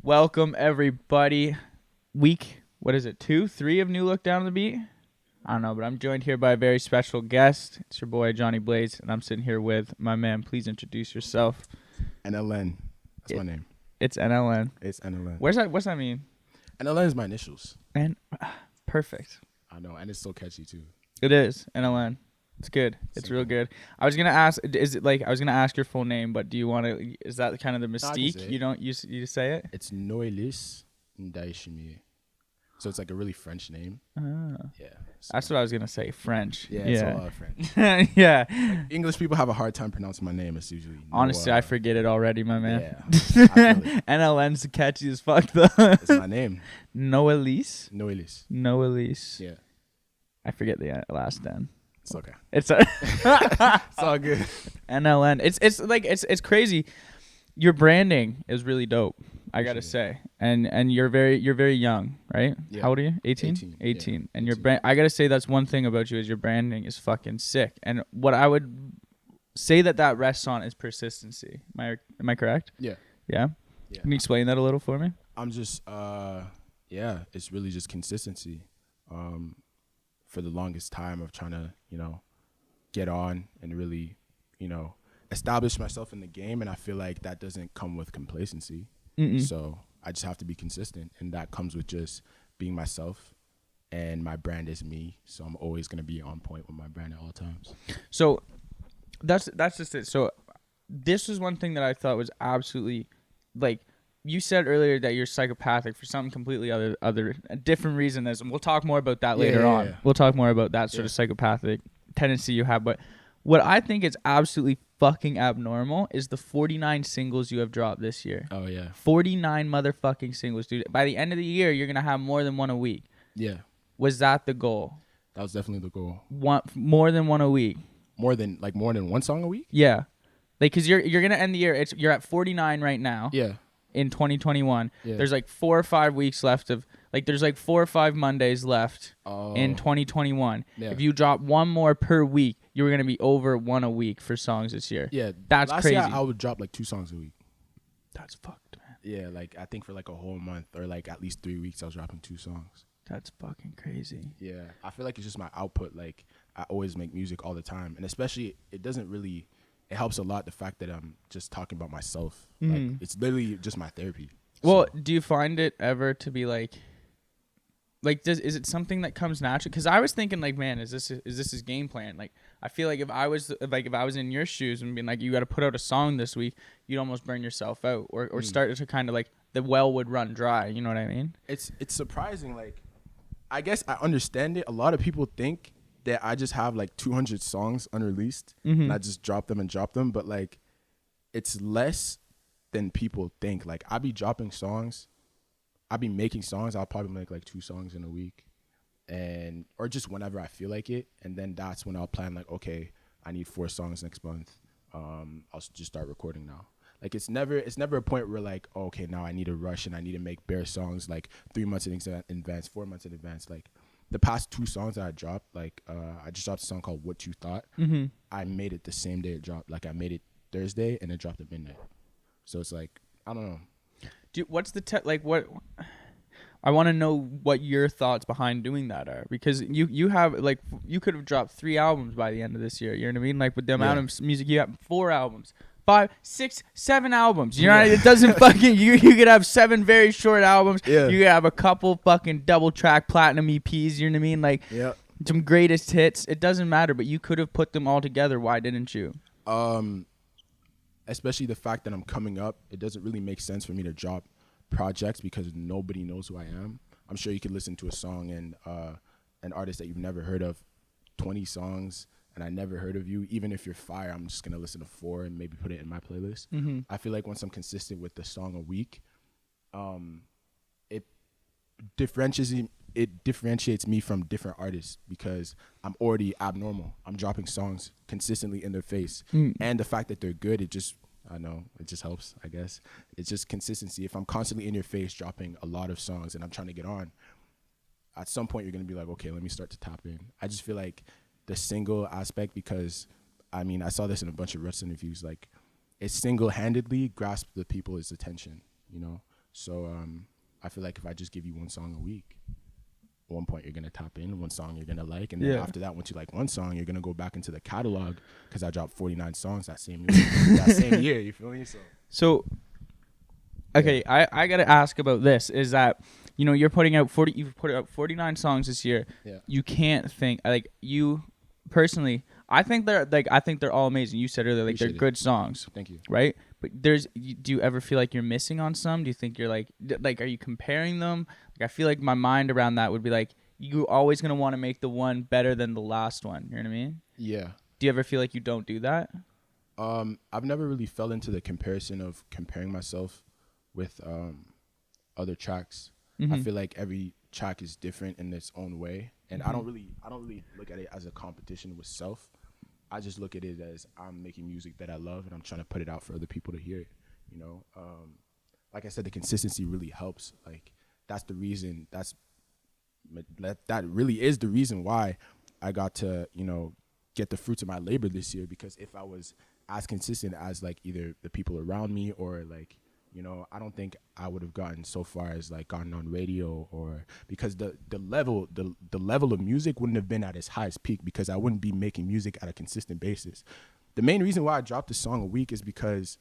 Welcome everybody. Week, what is it, 2, 3 of New Look Down the Beat? I don't know, but I'm joined here by a very special guest. It's your boy Johnny Blaze, and I'm sitting here with my man. Please introduce yourself. NLN. That's my name. It's NLN. It's NLN. What's that mean? NLN is my initials. And perfect. I know, and it's so catchy too. It is NLN. It's good. It's real good. I was gonna ask, I was gonna ask your full name, but do you want to? Is that kind of the mystique? You don't you say it? It's Noelis Ndaishimie. So it's like a really French name. Yeah. So That's what I was gonna say. French. yeah, it's all French. Yeah. Like, English people have a hard time pronouncing my name. It's usually Honestly, I forget it already, my man. Yeah. I feel it. NLN's catchy as fuck though. It's my name. Noelis. Noelis. Yeah. I forget the last N. It's okay. It's It's all good. NLN. It's crazy. Your branding is really dope. I gotta say, and you're very young, right? Yeah. How old are you? 18. 18. Yeah. And your brand. I gotta say that's one thing about you is your branding is fucking sick. And what I would say that rests on is persistency. Am I correct? Yeah. Yeah. Yeah. Can you explain that a little for me? I'm just it's really just consistency. For the longest time of trying to, get on and really, establish myself in the game, and I feel like that doesn't come with complacency. So I just have to be consistent, and that comes with just being myself, and my brand is me. So I'm always gonna be on point with my brand at all times. So that's just it. So this is one thing that I thought was absolutely, like, you said earlier that you're psychopathic for something completely other a different reason. And we'll talk more about that later on. We'll talk more about that sort of psychopathic tendency you have. But what I think is absolutely fucking abnormal is the 49 singles you have dropped this year. Oh yeah, 49 motherfucking singles, dude. By the end of the year, you're gonna have more than one a week. Yeah. Was that the goal? That was definitely the goal. More than one a week. More than one song a week. Yeah, like, cause you're gonna end the year. You're at 49 right now. Yeah. In 2021, yeah. There's like 4 or 5 weeks left of, like, there's like 4 or 5 Mondays left in 2021. Yeah. If you drop one more per week, you were gonna be over one a week for songs this year. Yeah, that's last crazy. Year I would drop like 2 songs a week. That's fucked, man. Yeah, like I think for like a whole month or like at least 3 weeks I was dropping 2 songs. That's fucking crazy. Yeah, I feel like it's just my output. Like I always make music all the time, and especially it helps a lot the fact that I'm just talking about myself. Like it's literally just my therapy. Well, do you find it ever to be like is it something that comes naturally? Because I was thinking, like, man, is this his game plan? Like, I feel like if I was in your shoes and being like, you got to put out a song this week, you'd almost burn yourself out or start to kind of like the well would run dry. You know what I mean? It's surprising. Like, I guess I understand it. A lot of people think that I just have like 200 songs unreleased and I just drop them, but like it's less than people think. Like, I be dropping songs, I be making songs, I'll probably make like 2 songs in a week, or just whenever I feel like it, and then that's when I'll plan, like, okay, I need 4 songs next month. I'll just start recording now. Like, it's never a point where like, oh, okay, now I need to rush and I need to make bare songs like 3 months in advance, 4 months in advance. Like, the past 2 songs that I dropped, like I just dropped a song called What You Thought. I made it the same day it dropped. Like, I made it Thursday and it dropped at midnight. So it's like, I don't know. What's the what? I want to know what your thoughts behind doing that are, because you have, like, you could have dropped 3 albums by the end of this year. You know what I mean? Like, with the amount of music you have, 4 albums, 5, 6, 7 albums. You know what I mean? It doesn't fucking you could have 7 very short albums. Yeah. You could have a couple fucking double track platinum EPs. You know what I mean? Like, some greatest hits. It doesn't matter, but you could have put them all together. Why didn't you? Especially the fact that I'm coming up, it doesn't really make sense for me to drop projects because nobody knows who I am. I'm sure you could listen to a song and an artist that you've never heard of, 20 songs, and I never heard of you. Even if you're fire, I'm just gonna listen to 4 and maybe put it in my playlist. I feel like once I'm consistent with the song a week, it differentiates me from different artists because I'm already abnormal. I'm dropping songs consistently in their face, and the fact that they're good, it just helps, I guess. It's just consistency. If I'm constantly in your face dropping a lot of songs and I'm trying to get on, at some point you're going to be like, okay, let me start to tap in. I just feel like the single aspect, because I saw this in a bunch of Russ interviews, like, it single-handedly grasped the people's attention, So I feel like if I just give you one song a week, at one point you're gonna tap in, one song you're gonna like, and then after that, once you like one song, you're gonna go back into the catalog because I dropped 49 songs that same year. You feel me? So okay, I gotta ask about this. Is that you're putting out 49 songs this year. Yeah. You can't think like you personally. I think they're all amazing. You said earlier like they're good songs. Thank you. Right? But do you ever feel like you're missing on some? Do you think you're like are you comparing them? Like I feel like my mind around that would be like you always gonna want to make the one better than the last one. You know what I mean? Yeah. Do you ever feel like you don't do that? I've never really fell into the comparison of comparing myself with other tracks. Mm-hmm. I feel like every track is different in its own way, and I don't really look at it as a competition with self. I just look at it as I'm making music that I love, and I'm trying to put it out for other people to hear it. Like I said, the consistency really helps. Like that's the reason. That really is the reason why I got to get the fruits of my labor this year. Because if I was as consistent as like either the people around me or like I don't think I would have gotten so far as like gotten on radio, or because the level of music wouldn't have been at its highest peak because I wouldn't be making music at a consistent basis. The main reason why I dropped a song a week is because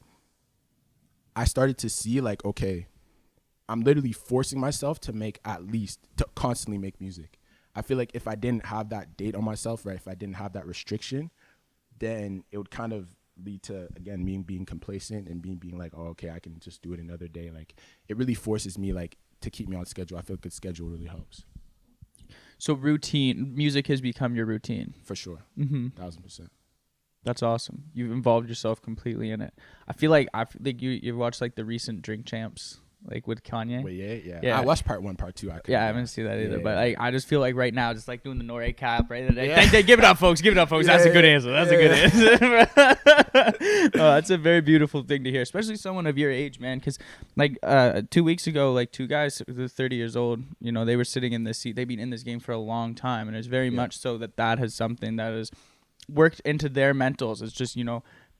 I started to see like, okay, I'm literally forcing myself to constantly make music. I feel like if I didn't have that date on myself, right, if I didn't have that restriction, then it would kind of lead to, again, me being complacent and being like, oh, okay, I can just do it another day. Like it really forces me like to keep me on schedule. I feel a good schedule really helps. So music has become your routine. For sure. 1000%. That's awesome. You've involved yourself completely in it. I feel like you watched like the recent Drink Champs, like with Kanye. Well, yeah. I watched part 1, part 2. I haven't seen that either. Yeah. But like, I just feel like right now, just like doing the Noré cap, right? Give it up, folks. Give it up, folks. That's a good answer. That's a good answer. Oh, that's a very beautiful thing to hear, especially someone of your age, man. Because like 2 weeks ago, like two guys, they're 30 years old. They were sitting in this seat. They've been in this game for a long time, and it's very much so that has something that is worked into their mentals. It's just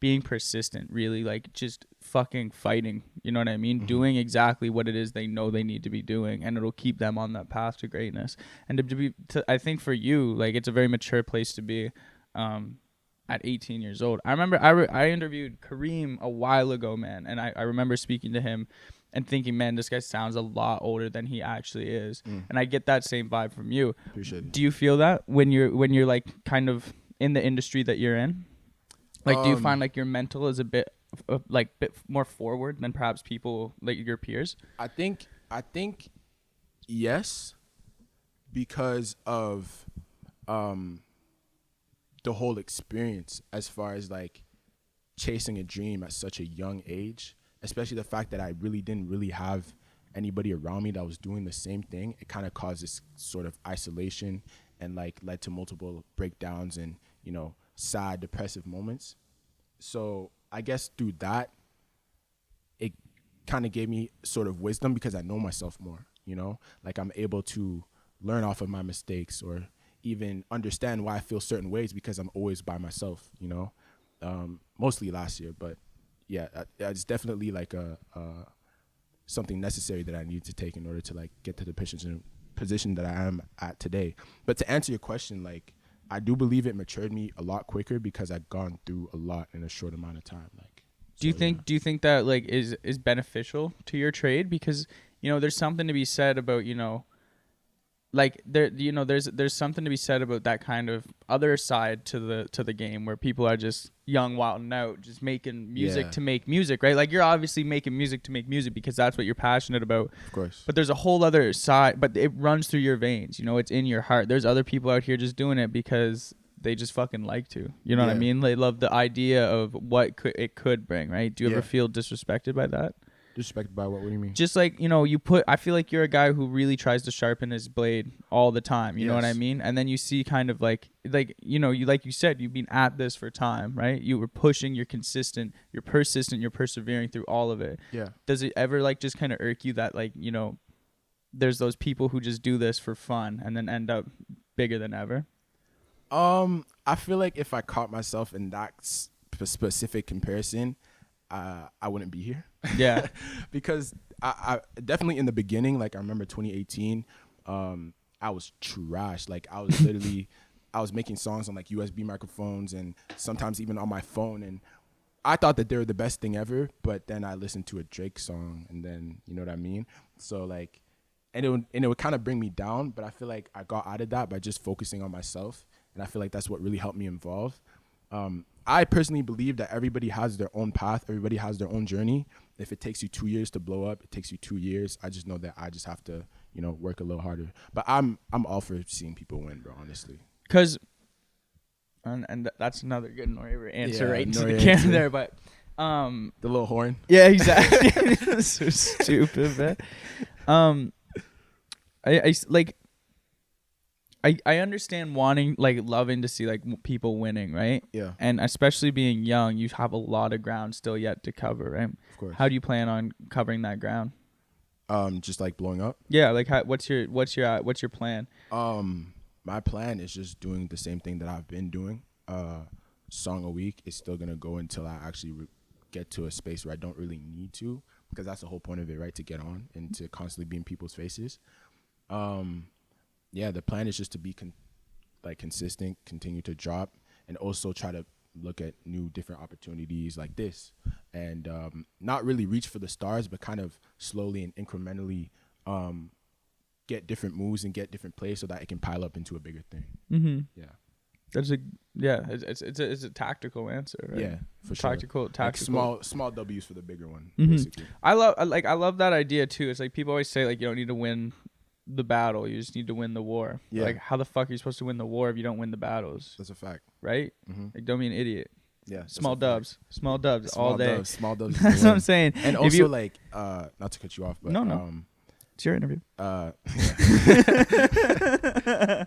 being persistent, really, like just fucking fighting, you know what I mean? Doing exactly what it is they know they need to be doing, and it'll keep them on that path to greatness. And I think for you, like, it's a very mature place to be at 18 years old. I remember I interviewed Kareem a while ago, man, and I remember speaking to him and thinking, man, this guy sounds a lot older than he actually is. And I get that same vibe from you. Appreciate it. Do you feel that when you're like kind of in the industry that you're in? Like, do you find like your mental is a bit more forward than perhaps people like your peers? I think yes, because of the whole experience as far as like chasing a dream at such a young age, especially the fact that I really didn't really have anybody around me that was doing the same thing. It kind of caused this sort of isolation and like led to multiple breakdowns and sad, depressive moments. So I guess through that, it kind of gave me sort of wisdom because I know myself more, like I'm able to learn off of my mistakes or even understand why I feel certain ways because I'm always by myself, mostly last year. But yeah, it's definitely like something necessary that I need to take in order to like get to the position that I am at today. But to answer your question, like, I do believe it matured me a lot quicker because I've gone through a lot in a short amount of time. Like, do you think that like is beneficial to your trade? Because there's something to be said about like there's something to be said about that kind of other side to the game where people are just young, wild and out, just making music to make music, right? Like, you're obviously making music to make music because that's what you're passionate about. Of course. But there's a whole other side, but it runs through your veins, it's in your heart. There's other people out here just doing it because they just fucking like to, you know what I mean? They love the idea of what it could bring, right? Do you ever feel disrespected by that? Disrespected by what? What do you mean? Just like, I feel like you're a guy who really tries to sharpen his blade all the time. You know what I mean? And then you see kind of like you said, you've been at this for time, right? You were pushing, you're consistent, you're persistent, you're persevering through all of it. Yeah. Does it ever like just kind of irk you that like, there's those people who just do this for fun and then end up bigger than ever? I feel like if I caught myself in that specific comparison, I wouldn't be here. Yeah. Because I definitely in the beginning, like I remember 2018, I was trash. Like I was literally, I was making songs on like USB microphones and sometimes even on my phone, and I thought that they were the best thing ever. But then I listened to a Drake song, and then you know what I mean. So like, and it would kind of bring me down. But I feel like I got out of that by just focusing on myself, and I feel like that's what really helped me evolve. I personally believe that everybody has their own path. Everybody has their own journey. If it takes you 2 years to blow up, it takes you 2 years. I just know that I just have to, you know, work a little harder. But I'm all for seeing people win, bro, honestly. Because, and that's another good Noriega answer right into the Noriega camera there. But, the little horn. Yeah, exactly. That's so stupid, man. I understand wanting, like, loving to see, like, people winning, right? Yeah. And especially being young, you have a lot of ground still yet to cover, right? Of course. How do you plan on covering that ground? Just like blowing up. Yeah, like what's your plan? My plan is just doing the same thing that I've been doing. Song a week is still gonna go until I actually get to a space where I don't really need to, because that's the whole point of it, right? To get on and to constantly be in people's faces. Yeah, the plan is just to be consistent, continue to drop, and also try to look at new different opportunities like this, and not really reach for the stars, but kind of slowly and incrementally get different moves and get different plays so that it can pile up into a bigger thing. Mm-hmm. Yeah. It's a tactical answer, right? Yeah, for sure. Tactical. Like small W's for the bigger one, mm-hmm. basically. I love that idea too. It's like people always say, like, you don't need to win the battle, you just need to win the war. Yeah. Like, how the fuck are you supposed to win the war if you don't win the battles? That's a fact. Right? Mm-hmm. Like, don't be an idiot. Yeah. Small dubs all day. Small dubs. That's what I'm saying. And also, like, not to cut you off, but no. It's your interview. Yeah.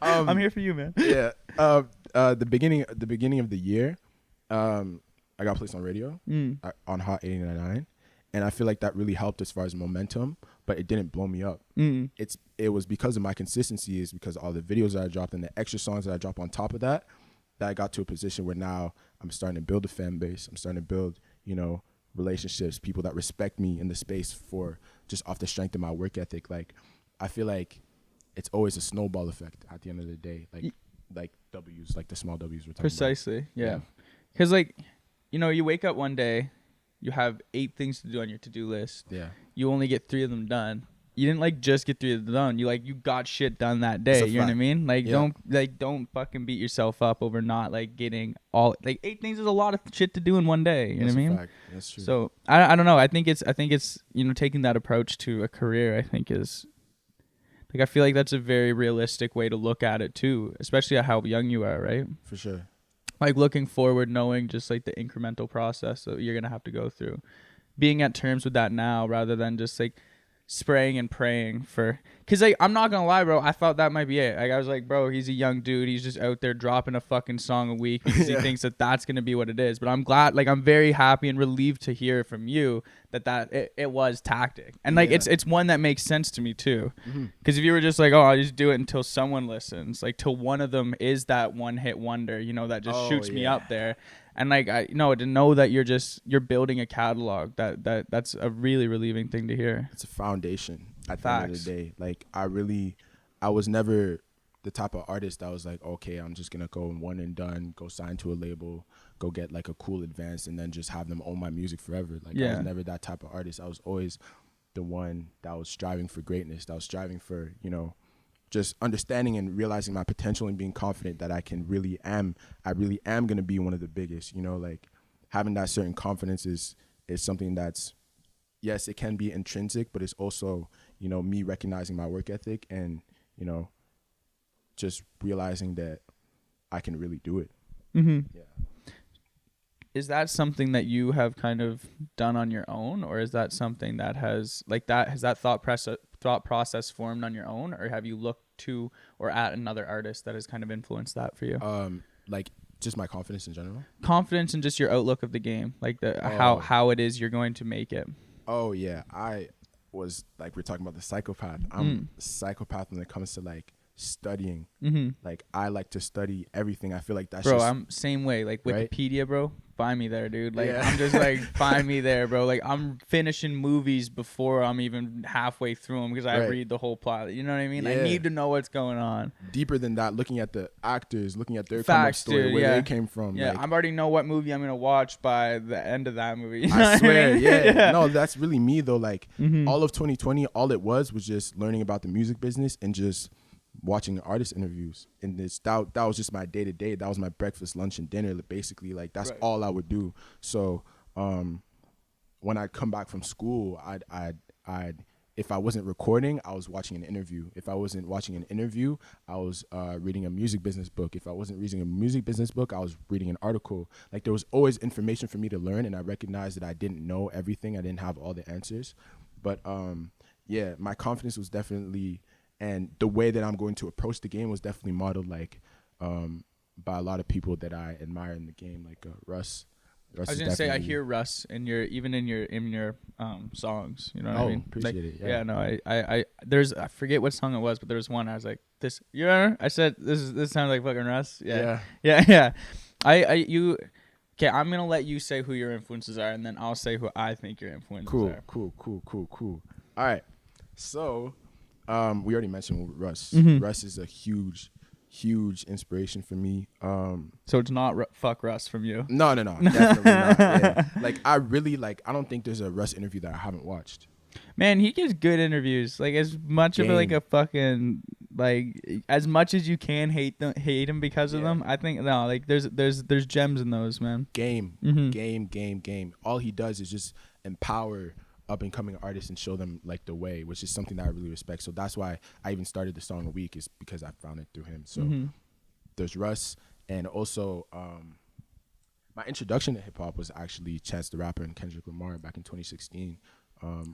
I'm here for you, man. Yeah. The beginning of the year, I got placed on radio on Hot 89.9, and I feel like that really helped as far as momentum, but it didn't blow me up. It was because of my consistency, is because of all the videos that I dropped and the extra songs that I dropped on top of that I got to a position where now I'm starting to build a fan base. I'm starting to build, you know, relationships, people that respect me in the space for just off the strength of my work ethic. Like, I feel like it's always a snowball effect at the end of the day. Like W's, like the small W's we're talking Precisely, about. yeah. Because, like, you know, you wake up one day, you have 8 things to do on your to-do list. Yeah. You only get 3 of them done. You didn't, like, just get 3 of them done. You got shit done that day. You know what I mean? Like, don't fucking beat yourself up over not, like, getting all, like, 8 things is a lot of shit to do in one day. You know what I mean? Fact. That's true. So I don't know. I think it's you know, taking that approach to a career, I think is, like, I feel like that's a very realistic way to look at it too, especially at how young you are, right? For sure. Like, looking forward, knowing just, like, the incremental process that you're gonna have to go through, being at terms with that now rather than just, like, spraying and praying for, because, like, I'm not gonna lie, bro, I thought that might be it. Like, I was like, bro, he's a young dude, he's just out there dropping a fucking song a week because he thinks that that's gonna be what it is. But I'm glad, like, I'm very happy and relieved to hear from you that it was tactic, and, like, it's one that makes sense to me too. Because if you were just like, oh, I'll just do it until someone listens, like, till one of them is that one hit wonder, you know, that just shoots me up there. And, like, I to know that you're building a catalog, that's a really relieving thing to hear. It's a foundation at the end of the day. Like, I was never the type of artist that was like, okay, I'm just gonna go one and done, go sign to a label, go get, like, a cool advance, and then just have them own my music forever. Like, I was never that type of artist. I was always the one that was striving for greatness, that was striving for, you know, just understanding and realizing my potential and being confident that I really am going to be one of the biggest, you know, like, having that certain confidence is something that's, yes, it can be intrinsic, but it's also, you know, me recognizing my work ethic and, you know, just realizing that I can really do it. Mm-hmm. Yeah. Is that something that you have kind of done on your own, or is that something that has that thought process formed on your own, or have you looked to or at another artist that has kind of influenced that for you? Like, just my confidence in general. Confidence and just your outlook of the game, like how it is you're going to make it. Oh yeah, I was, like, we're talking about the psychopath. I'm a psychopath when it comes to, like, studying. Like, I like to study everything. I feel like that's bro, I'm same way. Like, Wikipedia, right? bro. find me there, dude. Like, Yeah. I'm just like, find me there, bro. Like, I'm finishing movies before I'm even halfway through them because I Right. read the whole plot. You know what I mean? I Yeah. need to know what's going on. Deeper than that, looking at the actors, looking at their Facts, come up story, dude, where yeah. they came from. Yeah, like, I already know what movie I'm gonna watch by the end of that movie. You know I what swear, mean? yeah. No, that's really me though. Like Mhm. all of 2020, all it was just learning about the music business and just watching artist interviews. And that was just my day to day. That was my breakfast, lunch, and dinner. Basically, like that's Right. all I would do. So when I come back from school, I'd if I wasn't recording, I was watching an interview. If I wasn't watching an interview, I was reading a music business book. If I wasn't reading a music business book, I was reading an article. Like there was always information for me to learn, and I recognized that I didn't know everything. I didn't have all the answers. But yeah, my confidence was definitely, and the way that I'm going to approach the game was definitely modeled like by a lot of people that I admire in the game, like Russ. I was gonna say I hear Russ in your songs. You know what I mean? Appreciate like, it. Yeah. No, I I forget what song it was, but there was one I was like, this. You know? I said this sounds like fucking Russ. Yeah. Okay, I'm gonna let you say who your influences are, and then I'll say who I think your influences are. Cool. All right. So, we already mentioned Russ. Mhm. Russ is a huge inspiration for me. So it's not fuck Russ from you. No, definitely not. Yeah. Like I don't think there's a Russ interview that I haven't watched. Man, he gives good interviews. Like as much of like a fucking like as much as you can hate him because of them. I think no, like there's gems in those, man. Game. All he does is just empower up and coming artists and show them like the way, which is something that I really respect. So that's why I even started the Song a Week, is because I found it through him. So there's Russ, and also my introduction to hip hop was actually Chance the Rapper and Kendrick Lamar back in 2016. I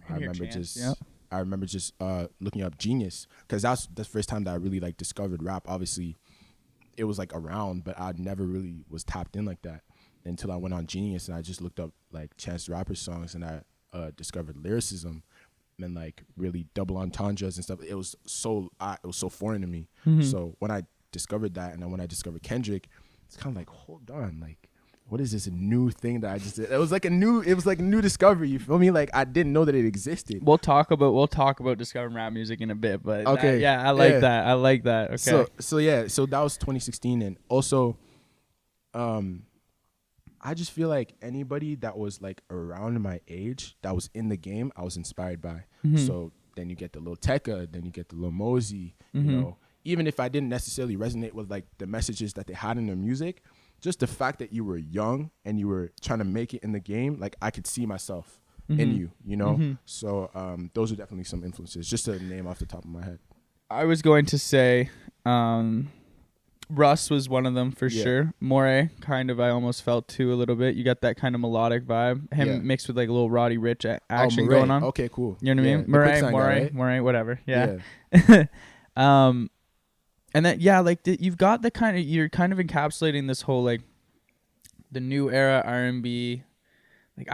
remember just looking up Genius, because that's the first time that I really like discovered rap. Obviously, it was like around, but I never really was tapped in like that until I went on Genius and I just looked up like Chance the Rapper songs, and I discovered lyricism and like really double entendres and stuff. It was so foreign to me. So when I discovered that, and then when I discovered Kendrick, it's kind of like, hold on, like, what is this new thing that I just did? It was like a new discovery. You feel me? Like I didn't know that it existed. We'll talk about discovering rap music in a bit, but okay, I like that. Okay. So that was 2016, and also, I just feel like anybody that was like around my age that was in the game, I was inspired by. So then you get the Lil Tecca, then you get the Lil Mosey, you know, even if I didn't necessarily resonate with like the messages that they had in their music, just the fact that you were young and you were trying to make it in the game, like I could see myself in you, you know? So those are definitely some influences, just a name off the top of my head. I was going to say Russ was one of them for sure. Moray, kind of, I almost felt too a little bit. You got that kind of melodic vibe. Him mixed with like a little Roddy Ricch action going on. Okay, cool. You know what I mean? Moray, whatever. Yeah. And then like you've got the kind of, you're kind of encapsulating this whole like the new era R&B, like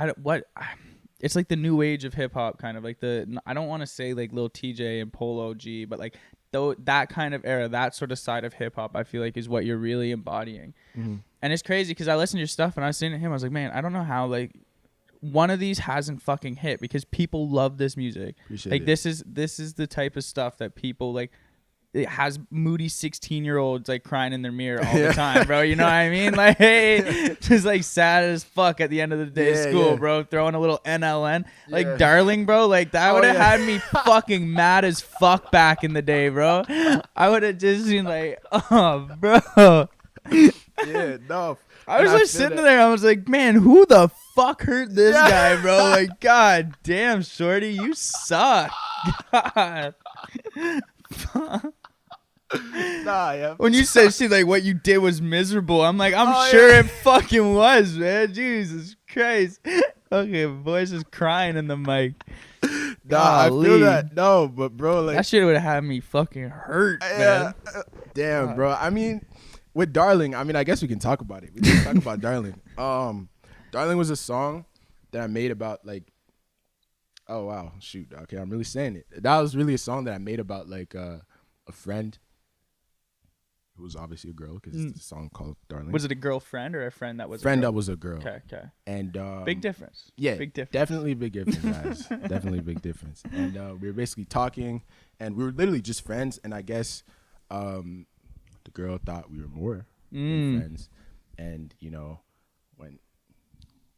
it's like the new age of hip hop, kind of like I don't want to say like Lil TJ and Polo G, but like that kind of era, that sort of side of hip hop, I feel like is what you're really embodying. And it's crazy because I listened to your stuff and I was saying to him, I was like, man, I don't know how like one of these hasn't fucking hit, because people love this music. Appreciate it. This is the type of stuff that people like. It has moody 16-year-olds like crying in their mirror all the time, bro. You know what I mean? Like, hey, just like sad as fuck at the end of the day at school, bro. Throwing a little NLN. Like, Darling, bro. Like, that would have had me fucking mad as fuck back in the day, bro. I would have just been like, oh, bro. Yeah, no. I was just sitting there. I was like, man, who the fuck hurt this guy, bro? Like, god damn, shorty, you suck. God. When you said shit like what you did was miserable, I'm like, I'm sure it fucking was, man. Jesus Christ. Okay, voice is crying in the mic. I feel that. No, but bro, like that shit would have had me fucking hurt, man. Damn, bro. I mean, with Darling, I mean, I guess we can talk about it. We can talk about Darling. Darling was a song that I made about like, oh wow, shoot. Okay, I'm really saying it. That was really a song that I made about like a friend. It was obviously a girl because it's a song called Darling. Was it a girlfriend or a friend that was friend a girl? that was a girl? Okay. And big difference. Yeah, big difference. Definitely a big difference, guys. Definitely a big difference. And we were basically talking, and we were literally just friends. And I guess the girl thought we were more than friends, and when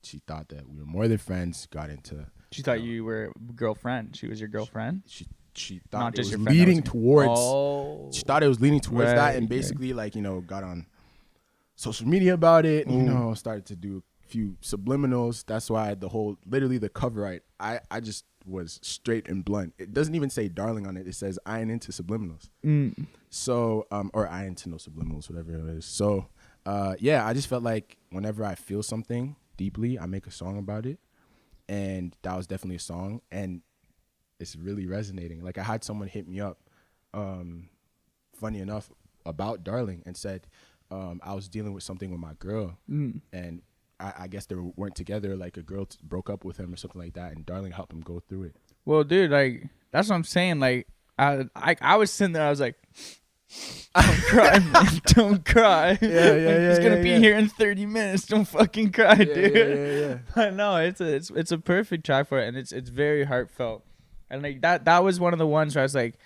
she thought that we were more than friends, got into. She thought you were girlfriend. She was your girlfriend. She thought Not it just was your friend leading that was towards. Oh. She thought it was leading towards that, and Right. basically got on social media about it. And, started to do a few subliminals. That's why literally the cover art. I just was straight and blunt. It doesn't even say darling on it. It says I ain't into subliminals. So or I ain't into no subliminals, whatever it is. So I just felt like whenever I feel something deeply, I make a song about it, and that was definitely a song, and it's really resonating. Like I had someone hit me up, funny enough, about Darling, and said I was dealing with something with my girl, and I guess they weren't together. Like a girl broke up with him or something like that, and Darling helped him go through it. Well, dude, like that's what I'm saying. Like I was sitting there, I was like, don't cry, man. Don't cry. Yeah. He's gonna be here in 30 minutes. Don't fucking cry, dude. Yeah. I know it's a perfect track for it, and it's very heartfelt. And like that was one of the ones where I was like,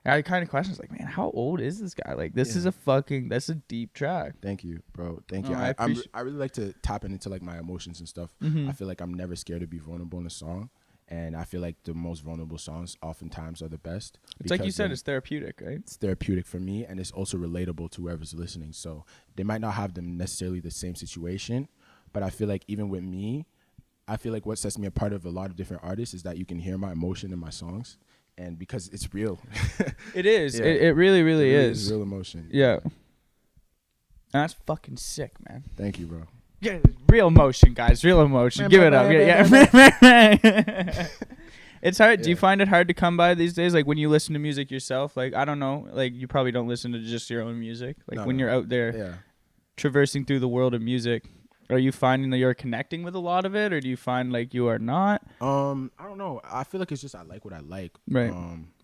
I had kind of questions like, man, how old is this guy? Like, that's a deep track. Thank you, bro. Thank you. No, I really like to tap into like my emotions and stuff. I feel like I'm never scared to be vulnerable in a song, and I feel like the most vulnerable songs oftentimes are the best. It's like you said, it's therapeutic, right? It's therapeutic for me, and it's also relatable to whoever's listening. So they might not have them necessarily the same situation, but I feel like even with me, I feel like what sets me apart of a lot of different artists is that you can hear my emotion in my songs, and because it's real. It is. Yeah. It really is. Real emotion. Yeah. And that's fucking sick, man. Thank you, bro. Yeah, real emotion, guys. Real emotion. Give it up. Yeah. It's hard. Yeah. Do you find it hard to come by these days? Like when you listen to music yourself? Like, I don't know. Like you probably don't listen to just your own music. Like when you're out there traversing through the world of music. Are you finding that you're connecting with a lot of it, or do you find like you are not? I don't know. I feel like it's just I like what I like. Right.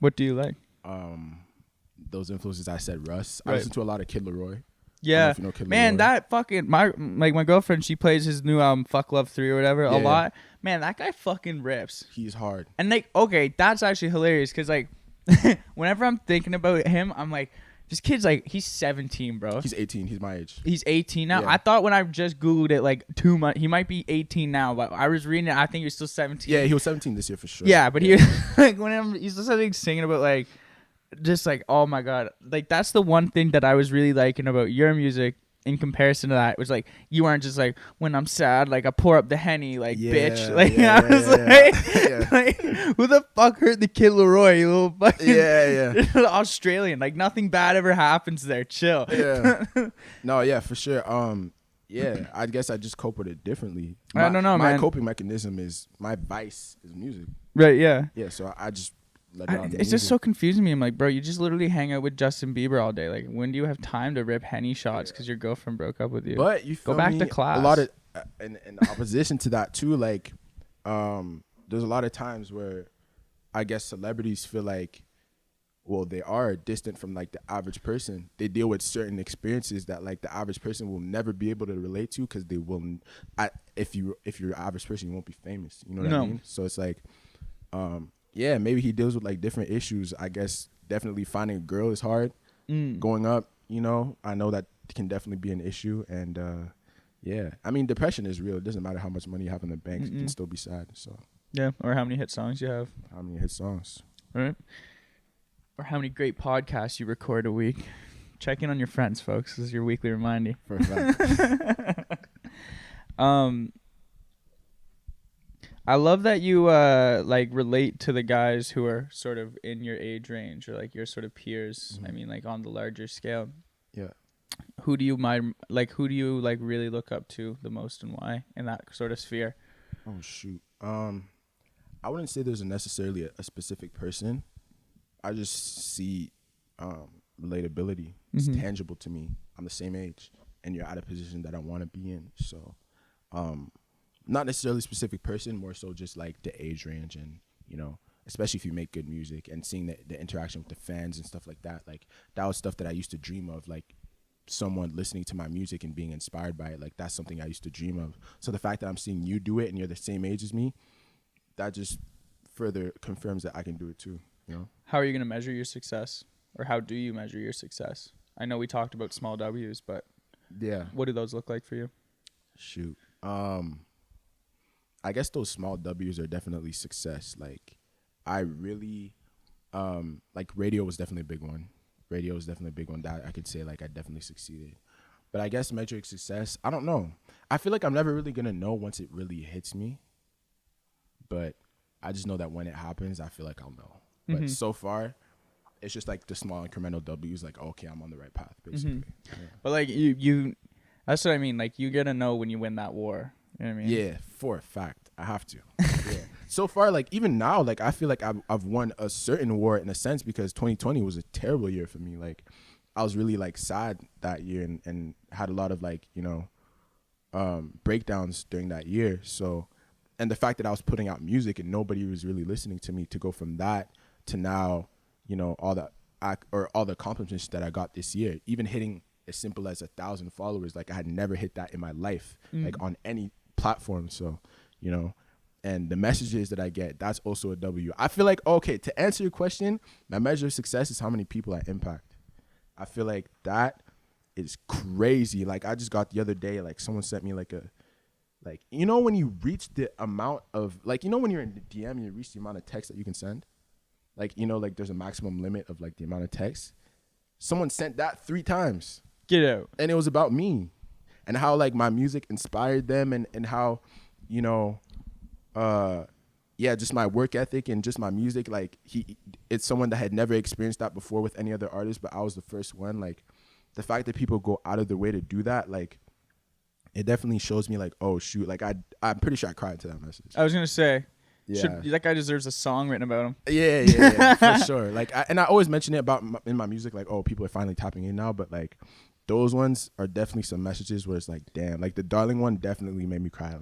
What do you like? Those influences I said, Russ. Right. I listen to a lot of Kid Laroi. Yeah, you know Kid man, Laroi. that fucking my girlfriend. She plays his new album "Fuck Love 3" or whatever a lot. Man, that guy fucking rips. He's hard. And like, okay, that's actually hilarious because like, whenever I'm thinking about him, I'm like, this kid's like, he's 17, bro. He's 18. He's my age. He's 18 now. Yeah. I thought when I just Googled it like 2 months, he might be 18 now, but I was reading it. I think he was still 17. Yeah, he was 17 this year for sure. Yeah, but he like whenever he's just like singing about like, just like, oh my god, like that's the one thing that I was really liking about your music. In comparison to that, it was like you aren't just like when I'm sad, like I pour up the Henny, like bitch, like I was like, who the fuck heard the Kid Laroi, you little fucking Australian? Like nothing bad ever happens there. Chill. Yeah. No, yeah, for sure. Yeah, I guess I just cope with it differently. I don't know, man. My coping mechanism is my vice is music. Right. Yeah. Yeah, so I just. It's just so confusing me. I'm like, bro, you just literally hang out with Justin Bieber all day. Like, when do you have time to rip Henny shots because your girlfriend broke up with you? But you feel go back to class. A lot of in opposition to that too. Like, there's a lot of times where I guess celebrities feel like, well, they are distant from like the average person. They deal with certain experiences that like the average person will never be able to relate to because they will. If you're an average person, you won't be famous. You know what I mean? So it's like, yeah, maybe he deals with like different issues. I guess definitely finding a girl is hard. Going up, I know that can definitely be an issue. And yeah, I mean, depression is real. It doesn't matter how much money you have in the bank. You can still be sad. So yeah, or how many hit songs you have. How many hit songs. All right. Or how many great podcasts you record a week. Check in on your friends, folks. This is your weekly reminder. For a fact. I love that you like relate to the guys who are sort of in your age range or like your sort of peers. I mean, like on the larger scale. Yeah. Who do you really look up to the most and why in that sort of sphere? Oh shoot. I wouldn't say there's necessarily a specific person. I just see relatability. It's tangible to me. I'm the same age and you're at a position that I want to be in. So not necessarily a specific person, more so just like the age range and, especially if you make good music and seeing the interaction with the fans and stuff like that. Like that was stuff that I used to dream of, like someone listening to my music and being inspired by it. Like, that's something I used to dream of. So the fact that I'm seeing you do it and you're the same age as me, that just further confirms that I can do it too, you know? How are you going to measure your success? Or how do you measure your success? I know we talked about small W's, but yeah, what do those look like for you? Shoot. I guess those small W's are definitely success. Like, I really, like, radio was definitely a big one. Radio was definitely a big one that I could say, like, I definitely succeeded. But I guess measuring success, I don't know. I feel like I'm never really going to know once it really hits me. But I just know that when it happens, I feel like I'll know. But so far, it's just like the small incremental W's, like, okay, I'm on the right path, basically. Yeah. But like you, that's what I mean. Like, you gotta know when you win that war. You know what I mean? Yeah, for a fact, I have to. Yeah. So far, like, even now, like, I feel like I've won a certain war in a sense, because 2020 was a terrible year for me. Like, I was really, like, sad that year and had a lot of, like, you know, breakdowns during that year. So, and the fact that I was putting out music and nobody was really listening to me, to go from that to now, you know, all the accomplishments that I got this year, even hitting as simple as 1,000 followers. Like, I had never hit that in my life, like, on any platform. So, you know, and the messages that I get, that's also a W. I feel like, okay, to answer your question, my measure of success is how many people I impact. I feel like that is crazy. Like, I just got the other day, like, someone sent me like you know, when you reach the amount of, like, you know, when you're in the DM and you reach the amount of text that you can send, like, you know, like, there's a maximum limit of, like, the amount of text. Someone sent that 3 times. Get out. And it was about me and how, like, my music inspired them, and how, you know, yeah, just my work ethic and just my music. Like, it's someone that had never experienced that before with any other artist, but I was the first one. Like, the fact that people go out of their way to do that, like, it definitely shows me, like, oh shoot, like, I'm pretty sure I cried to that message. I was gonna say, yeah, that guy deserves a song written about him. Yeah, for sure. Like, and I always mention it about in my music, like, oh, people are finally tapping in now. But, like, those ones are definitely some messages where it's like, damn, like, the Darling one definitely made me cry.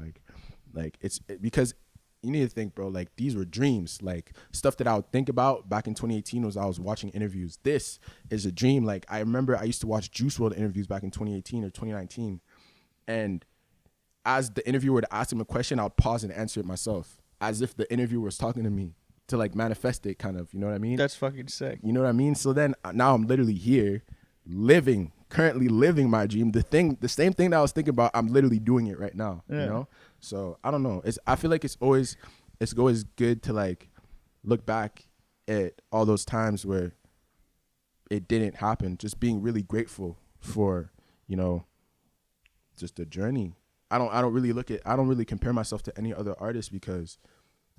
Like because you need to think, bro, like, these were dreams. Like, stuff that I would think about back in 2018 was I was watching interviews. This is a dream. Like, I remember I used to watch Juice WRLD interviews back in 2018 or 2019. And as the interviewer would ask him a question, I'll pause and answer it myself, as if the interviewer was talking to me, to, like, manifest it, kind of, you know what I mean? That's fucking sick. You know what I mean? So then now I'm literally here currently living my dream. The same thing that I was thinking about, I'm literally doing it right now, you know? So I don't know. I feel like it's always good to, like, look back at all those times where it didn't happen, just being really grateful for, you know, just the journey. I don't really compare myself to any other artist, because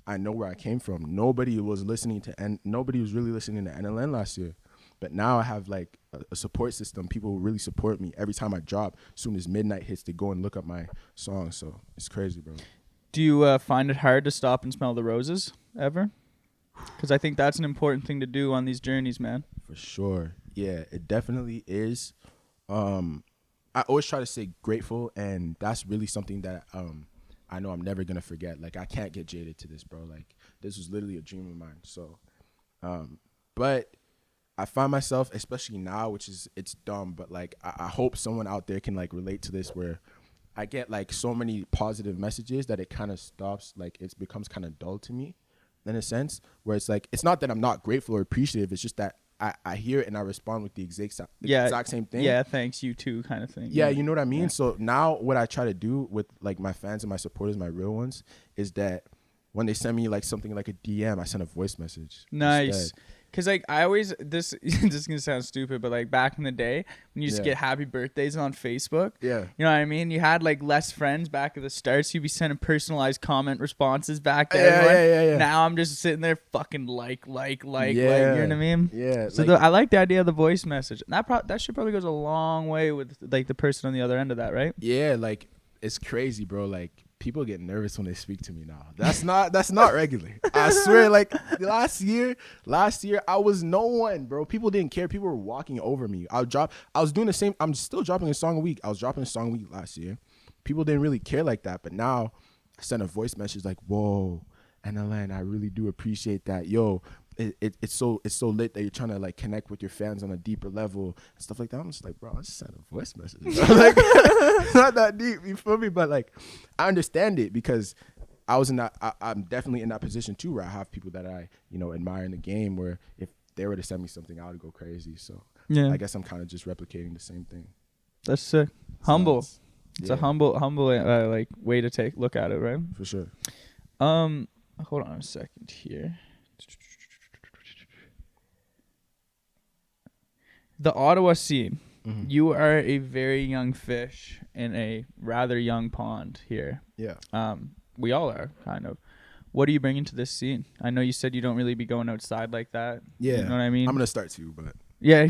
I know where I came from. Nobody was really listening to NLN last year. But now I have, like, a support system. People who really support me every time I drop. As soon as midnight hits, they go and look up my song. So it's crazy, bro. Do you find it hard to stop and smell the roses ever? Because I think that's an important thing to do on these journeys, man. For sure. Yeah, it definitely is. I always try to stay grateful, and that's really something that I know I'm never going to forget. Like, I can't get jaded to this, bro. Like, this was literally a dream of mine. So, but I find myself, especially now, it's dumb, but, like, I hope someone out there can, like, relate to this, where I get, like, so many positive messages that it kind of stops, like, it becomes kind of dull to me, in a sense, where it's like, it's not that I'm not grateful or appreciative, it's just that I hear it and I respond with the exact same thing. Yeah, thanks, you too, kind of thing. Yeah, you know what I mean? Yeah. So now what I try to do with, like, my fans and my supporters, my real ones, is that when they send me, like, something like a DM, I send a voice message. Nice. Instead. Because, like, I always, this is going to sound stupid, but, like, back in the day, when you just get happy birthdays on Facebook, you know what I mean? You had, like, less friends back at the start, so you'd be sending personalized comment responses back to everyone. Yeah. Now I'm just sitting there fucking like, you know what I mean? Yeah. So I like the idea of the voice message. And that shit probably goes a long way with, like, the person on the other end of that, right? Yeah, like, it's crazy, bro. Like, people get nervous when they speak to me now. That's not regular. I swear, like, last year I was no one, bro. People didn't care. People were walking over me. I'm still dropping a song a week. I was dropping a song a week last year. People didn't really care like that. But now I send a voice message like, whoa, NLN, I really do appreciate that. Yo, it's so lit that you're trying to like connect with your fans on a deeper level and stuff like that. I'm just like, bro, I just sent a voice message. Like, it's not that deep, you feel me? But like, I understand it because I was in that. I'm definitely in that position too, where I have people that I admire in the game. Where if they were to send me something, I would go crazy. So I guess I'm kind of just replicating the same thing. That's sick. Humble. It's a humble like way to look at it, right? For sure. Hold on a second here. The Ottawa scene. Mm-hmm. You are a very young fish in a rather young pond here. Yeah. We all are, kind of. What are you bringing to this scene? I know you said you don't really be going outside like that. Yeah. You know what I mean? I'm going to start too, but. Yeah.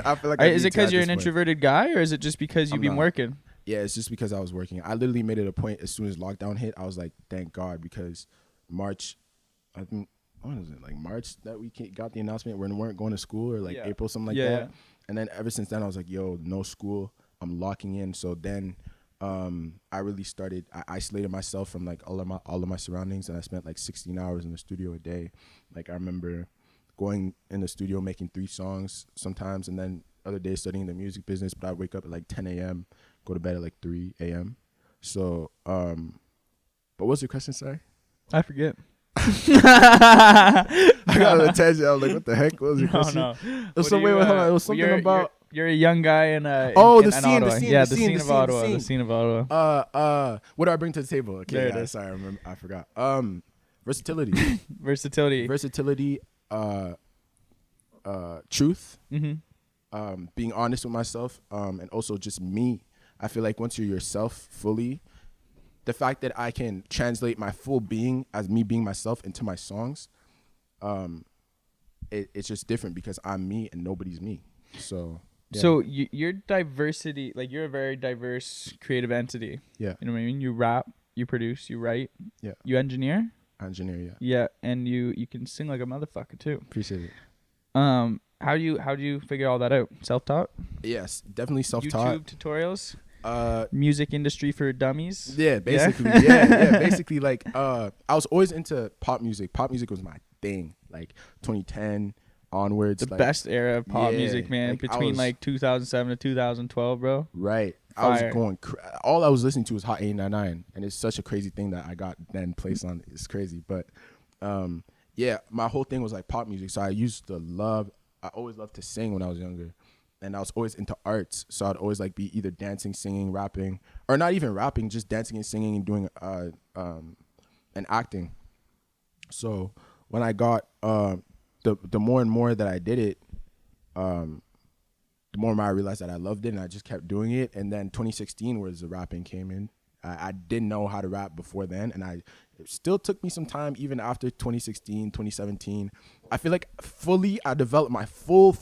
I feel like is it because you're an introverted guy, or is it just because you've been working? Yeah, it's just because I was working. I literally made it a point as soon as lockdown hit. I was like, thank God, because March, I think, what is it, like March that we got the announcement when we weren't going to school, or like April, something like that. Yeah. And then ever since then, I was like, yo, no school. I'm locking in. So then I really started, I isolated myself from like all of my surroundings, and I spent like 16 hours in the studio a day. Like I remember going in the studio, making 3 songs sometimes, and then other days studying the music business, but I'd wake up at like 10 a.m., go to bed at like 3 a.m. So, but what's your question, sorry? I forget. I got a tangent. I was like, what the heck? What was your question? No. It was something about... You're a young guy in the scene of Ottawa. The scene of Ottawa. What do I bring to the table? Okay, there it is. Sorry, I forgot. Versatility. Versatility. Truth. Mm-hmm. Being honest with myself, and also just me. I feel like once you're yourself fully, the fact that I can translate my full being as me being myself into my songs, it's just different because I'm me and nobody's me. So. Yeah. So your diversity, like you're a very diverse creative entity. Yeah. You know what I mean? You rap, you produce, you write. Yeah. You engineer. Yeah. Yeah, and you can sing like a motherfucker too. Appreciate it. How do you figure all that out? Self-taught? Yes, definitely self-taught. YouTube tutorials? Music industry for dummies? Yeah, basically. Yeah. Basically, like I was always into pop music. Pop music was my thing. Like 2010 onwards. The best era of pop music, man. Like between like 2007 to 2012, bro. Right. Fire. I was going all I was listening to was Hot 899, and it's such a crazy thing that I got then placed on. It's crazy, but yeah, my whole thing was like pop music. So I always loved to sing when I was younger, and I was always into arts. So I'd always like be either dancing, singing, rapping, or not even rapping, just dancing and singing and doing and acting. So when I got the more and more that I did it, the more and more I realized that I loved it, and I just kept doing it. And then 2016 was the rapping came in. I didn't know how to rap before then, and it still took me some time even after 2016, 2017. I feel like I developed my full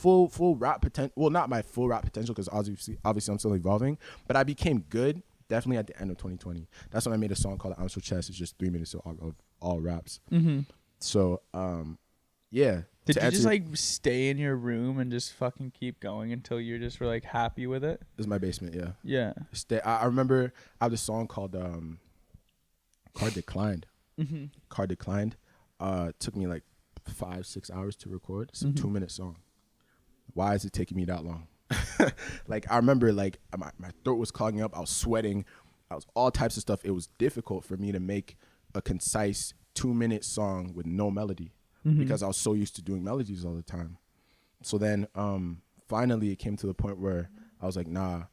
rap potential. Well, not my full rap potential because obviously I'm still evolving, but I became good definitely at the end of 2020. That's when I made a song called I'm So Chess. It's just 3 minutes of all raps. Mm-hmm. So, yeah. Did you just like stay in your room and just fucking keep going until you just were like happy with it? This is my basement, yeah. Yeah. I remember I have this song called Card Declined. Mm-hmm. Card Declined. Took me like 5-6 hours to record. It's a 2-minute song. Why is it taking me that long? Like I remember like my throat was clogging up. I was sweating. I was all types of stuff. It was difficult for me to make a concise 2-minute song with no melody. Because I was so used to doing melodies all the time. So then finally it came to the point where I was like, nah,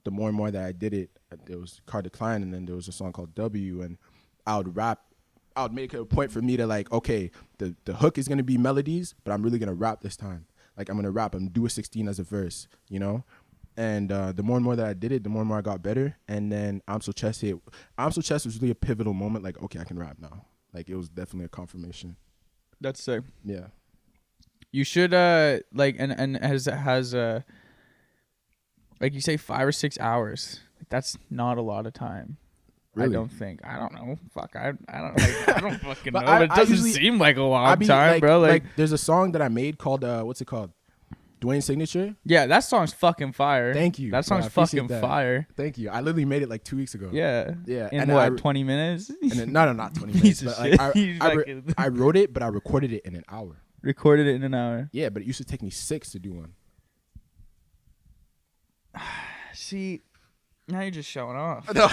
the more and more that I did it, there was Card Decline, and then there was a song called W, and I would rap. I would make it a point for me to like, okay, the hook is going to be melodies, but I'm really going to rap this time. Like I'm going to rap and do a 16 as a verse, you know? And the more and more that I did it, the more and more I got better. And then I'm So Chess hit. I'm So Chess was really a pivotal moment. Like, okay, I can rap now. Like it was definitely a confirmation. That's sick. Yeah. You should like and has like you say 5 or 6 hours. Like that's not a lot of time. Really? I don't think. I don't know. Fuck. I don't like, I don't fucking know. But it doesn't seem like a long time, bro. Like there's a song that I made called what's it called? Dwayne's Signature. Yeah, that song's fucking fire. Thank you. That song's fucking fire. Thank you. I literally made it like 2 weeks ago. Yeah. Yeah. In and what, 20 minutes? And then, no, not 20 minutes. But like, I wrote it, but I recorded it in an hour. Recorded it in an hour. Yeah, but it used to take me 6 to do one. See, now you're just showing off. No.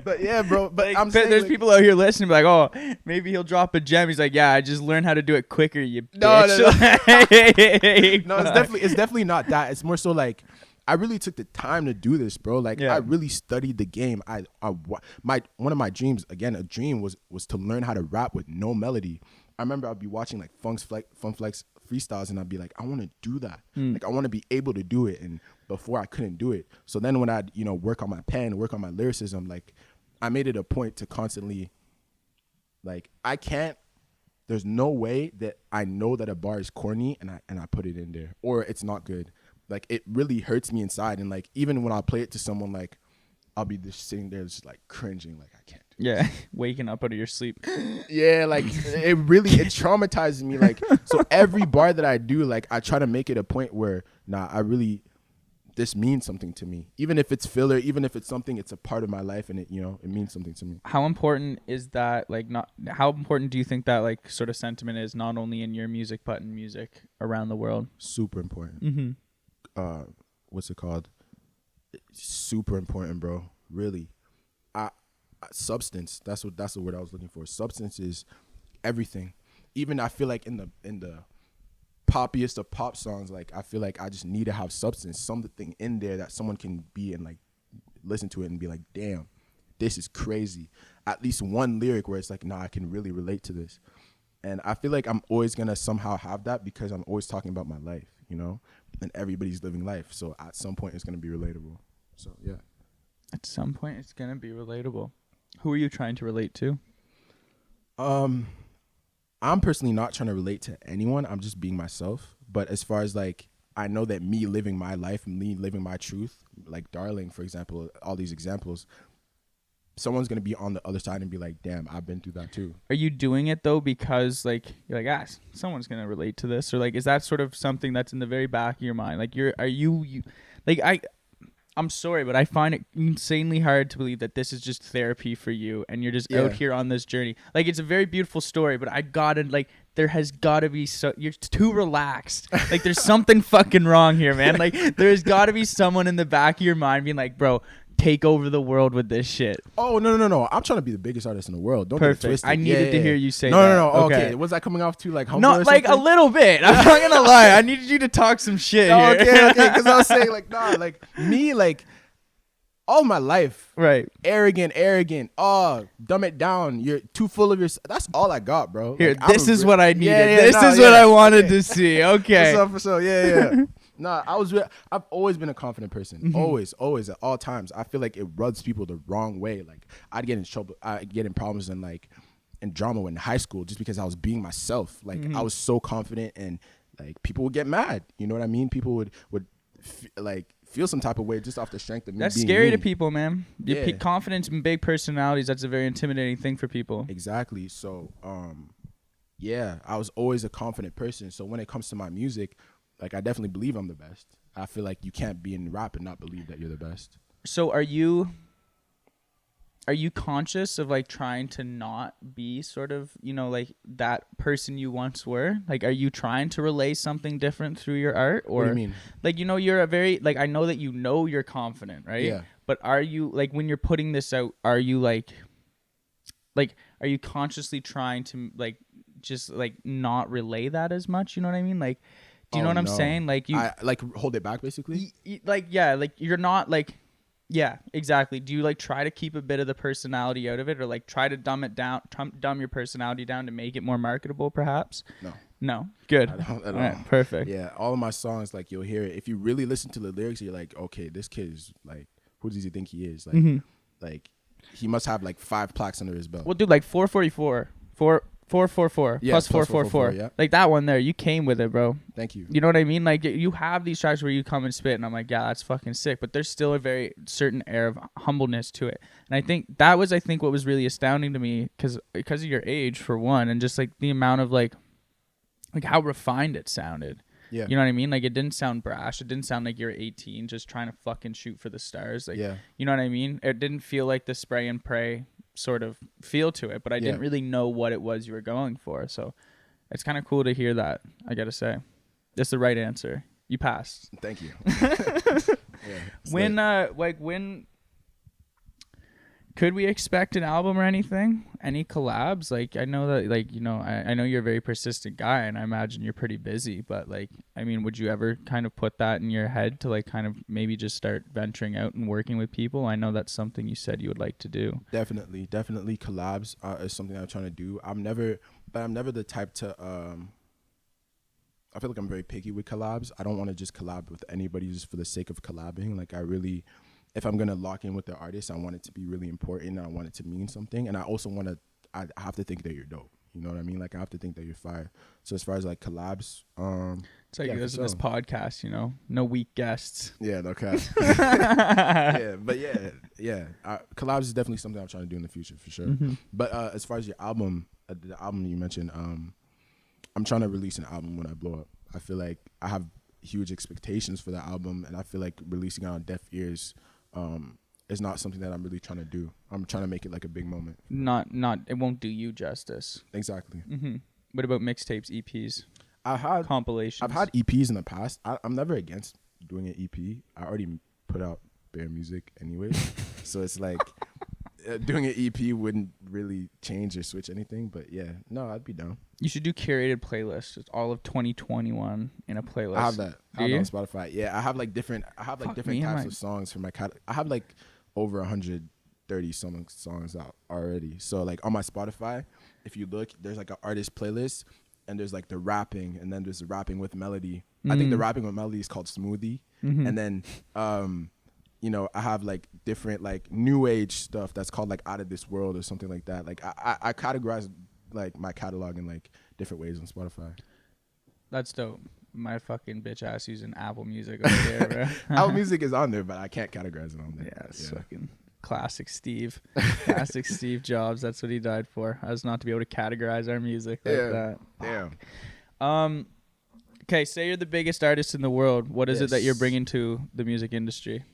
But yeah, bro. But like, I'm saying there's like, people out here listening, be like, oh, maybe he'll drop a gem. He's like, yeah, I just learned how to do it quicker. You bitch. No, it's definitely not that. It's more so like I really took the time to do this, bro. Like I really studied the game. One of my dreams, again, a dream was to learn how to rap with no melody. I remember I'd be watching like Fun Flex freestyles, and I'd be like, I want to do that. Like I want to be able to do it. And before I couldn't do it. So then when I'd, work on my pen, work on my lyricism, like I made it a point to constantly, like there's no way that I know that a bar is corny and I put it in there or it's not good. Like it really hurts me inside. And like, even when I play it to someone, like I'll be just sitting there just like cringing, like I can't do this. Waking up out of your sleep. Yeah, like it traumatizes me. Like, so every bar that I do, like I try to make it a point where, this means something to me. Even if it's filler, even if it's something, it's a part of my life and it means something to me. How important is that, how important do you think that like sort of sentiment is, not only in your music, but in music around the world? Super important. Mm-hmm. What's it called? Super important, bro. Really. Substance. That's the word I was looking for. Substance is everything. Even I feel like in the poppiest of pop songs, like I feel like I just need to have substance, something in there that someone can be and like listen to it and be like, damn, this is crazy. At least one lyric where it's like, I can really relate to this. And I feel like I'm always gonna somehow have that because I'm always talking about my life, and everybody's living life. So at some point it's gonna be relatable. So yeah. At some point it's gonna be relatable. Who are you trying to relate to? I'm personally not trying to relate to anyone. I'm just being myself. But as far as like, I know that me living my life, me living my truth, like Darling, for example, all these examples, someone's going to be on the other side and be like, damn, I've been through that too. Are you doing it though because like, you're like, someone's going to relate to this? Or like, is that sort of something that's in the very back of your mind? Like I'm sorry, but I find it insanely hard to believe that this is just therapy for you and you're just out here on this journey. Like, it's a very beautiful story, but there has gotta be you're too relaxed. Like, there's something fucking wrong here, man. Like, there's gotta be someone in the back of your mind being like, bro, take over the world with this shit. Oh, no. I'm trying to be the biggest artist in the world. Don't get it twisted. I needed to hear you say that. No. Okay. Was that coming off too like humble? Not like a little bit. I'm not gonna lie. I needed you to talk some shit here. Okay. Because I was saying like me, like all my life, right? Arrogant. Oh, dumb it down. You're too full of yourself. That's all I got, bro. Here, like, this is what I needed. This is what I wanted to see. Okay. For sure. Yeah. I've always been a confident person. Mm-hmm. Always at all times. I feel like it rubs people the wrong way. Like I'd get in trouble. I'd get in problems and drama in high school just because I was being myself. Like I was so confident and like people would get mad. You know what I mean? People would feel some type of way just off the strength of me. That's being scary me. To people, man. Yeah. Confidence and big personalities. That's a very intimidating thing for people. Exactly. So, I was always a confident person. So when it comes to my music, like I definitely believe I'm the best. I feel like you can't be in rap and not believe that you're the best. So are you conscious of like trying to not be sort of, like that person you once were? Like, are you trying to relay something different through your art? Or what do you mean? Like, you're a very, like, I know that you're confident, right? Yeah. But are you, like, when you're putting this out, are you are you consciously trying to like, just like not relay that as much? You know what I mean? Like, do you know what I'm saying? Like I hold it back basically? Like you're not like, yeah, exactly. Do you like try to keep a bit of the personality out of it or like try to dumb it down, dumb your personality down to make it more marketable perhaps? No. Good. I don't at all. Right, perfect. Yeah. All of my songs, like you'll hear it. If you really listen to the lyrics, you're like, okay, this kid is like, who does he think he is? Like, like he must have like 5 plaques under his belt. Well, dude, like 444, 444 plus 444. Yeah. Like that one there, you came with it, bro. Thank you. You know what I mean? Like you have these tracks where you come and spit and I'm like, yeah, that's fucking sick. But there's still a very certain air of humbleness to it. And I think that was, what was really astounding to me because of your age for one, and just like the amount of like how refined it sounded. Yeah. You know what I mean? Like it didn't sound brash. It didn't sound like you're 18 just trying to fucking shoot for the stars. Like, yeah. You know what I mean? It didn't feel like the spray and pray sort of feel to it, but I didn't really know what it was you were going for. So it's kind of cool to hear that, I gotta say. That's the right answer. You passed. Thank you. When could we expect an album or anything? Any collabs? Like, I know that, like, you know, I know you're a very persistent guy, and I imagine you're pretty busy, but, like, I mean, would you ever kind of put that in your head to, like, kind of maybe just start venturing out and working with people? I know that's something you said you would like to do. Definitely collabs is something I'm trying to do. I'm never the type to I feel like I'm very picky with collabs. I don't want to just collab with anybody just for the sake of collabing. Like, I really, if I'm going to lock in with the artist, I want it to be really important. I want it to mean something. And I also want to, I have to think that you're dope. You know what I mean? Like, I have to think that you're fire. So as far as like collabs, it's like this podcast, you know, no weak guests. Yeah, no cap. Collabs is definitely something I'm trying to do in the future for sure. But as far as your album, the album you mentioned, I'm trying to release an album when I blow up. I feel like I have huge expectations for that album, and I feel like releasing it on deaf ears is not something that I'm really trying to do. I'm trying to make it like a big moment. It won't do you justice. Exactly. What about mixtapes, EPs? I've had compilations. I've had EPs in the past. I'm never against doing an EP. I already put out bare music anyway, so it's like doing an EP wouldn't really change or switch anything. But yeah, no, I'd be down. You should do curated playlists. It's all of 2021 in a playlist. I have that. I have that on Spotify. Yeah, I have like different types of songs for my I have like over 130 songs out already. So like on my Spotify, if you look, there's like an artist playlist, and there's like the rapping, and then there's the rapping with melody. I think the rapping with melody is called Smoothie, and then you know, I have like different like new age stuff that's called like Out of This World or something like that. Like I categorize like my catalog in like different ways on Spotify. That's dope. My fucking bitch ass using Apple Music over there, bro. Apple Music is on there, but I can't categorize it on there. Yeah, it's fucking classic Steve. Classic Steve Jobs. That's what he died for. Us not to be able to categorize our music like that. Damn. Okay, say you're the biggest artist in the world. What is it that you're bringing to the music industry?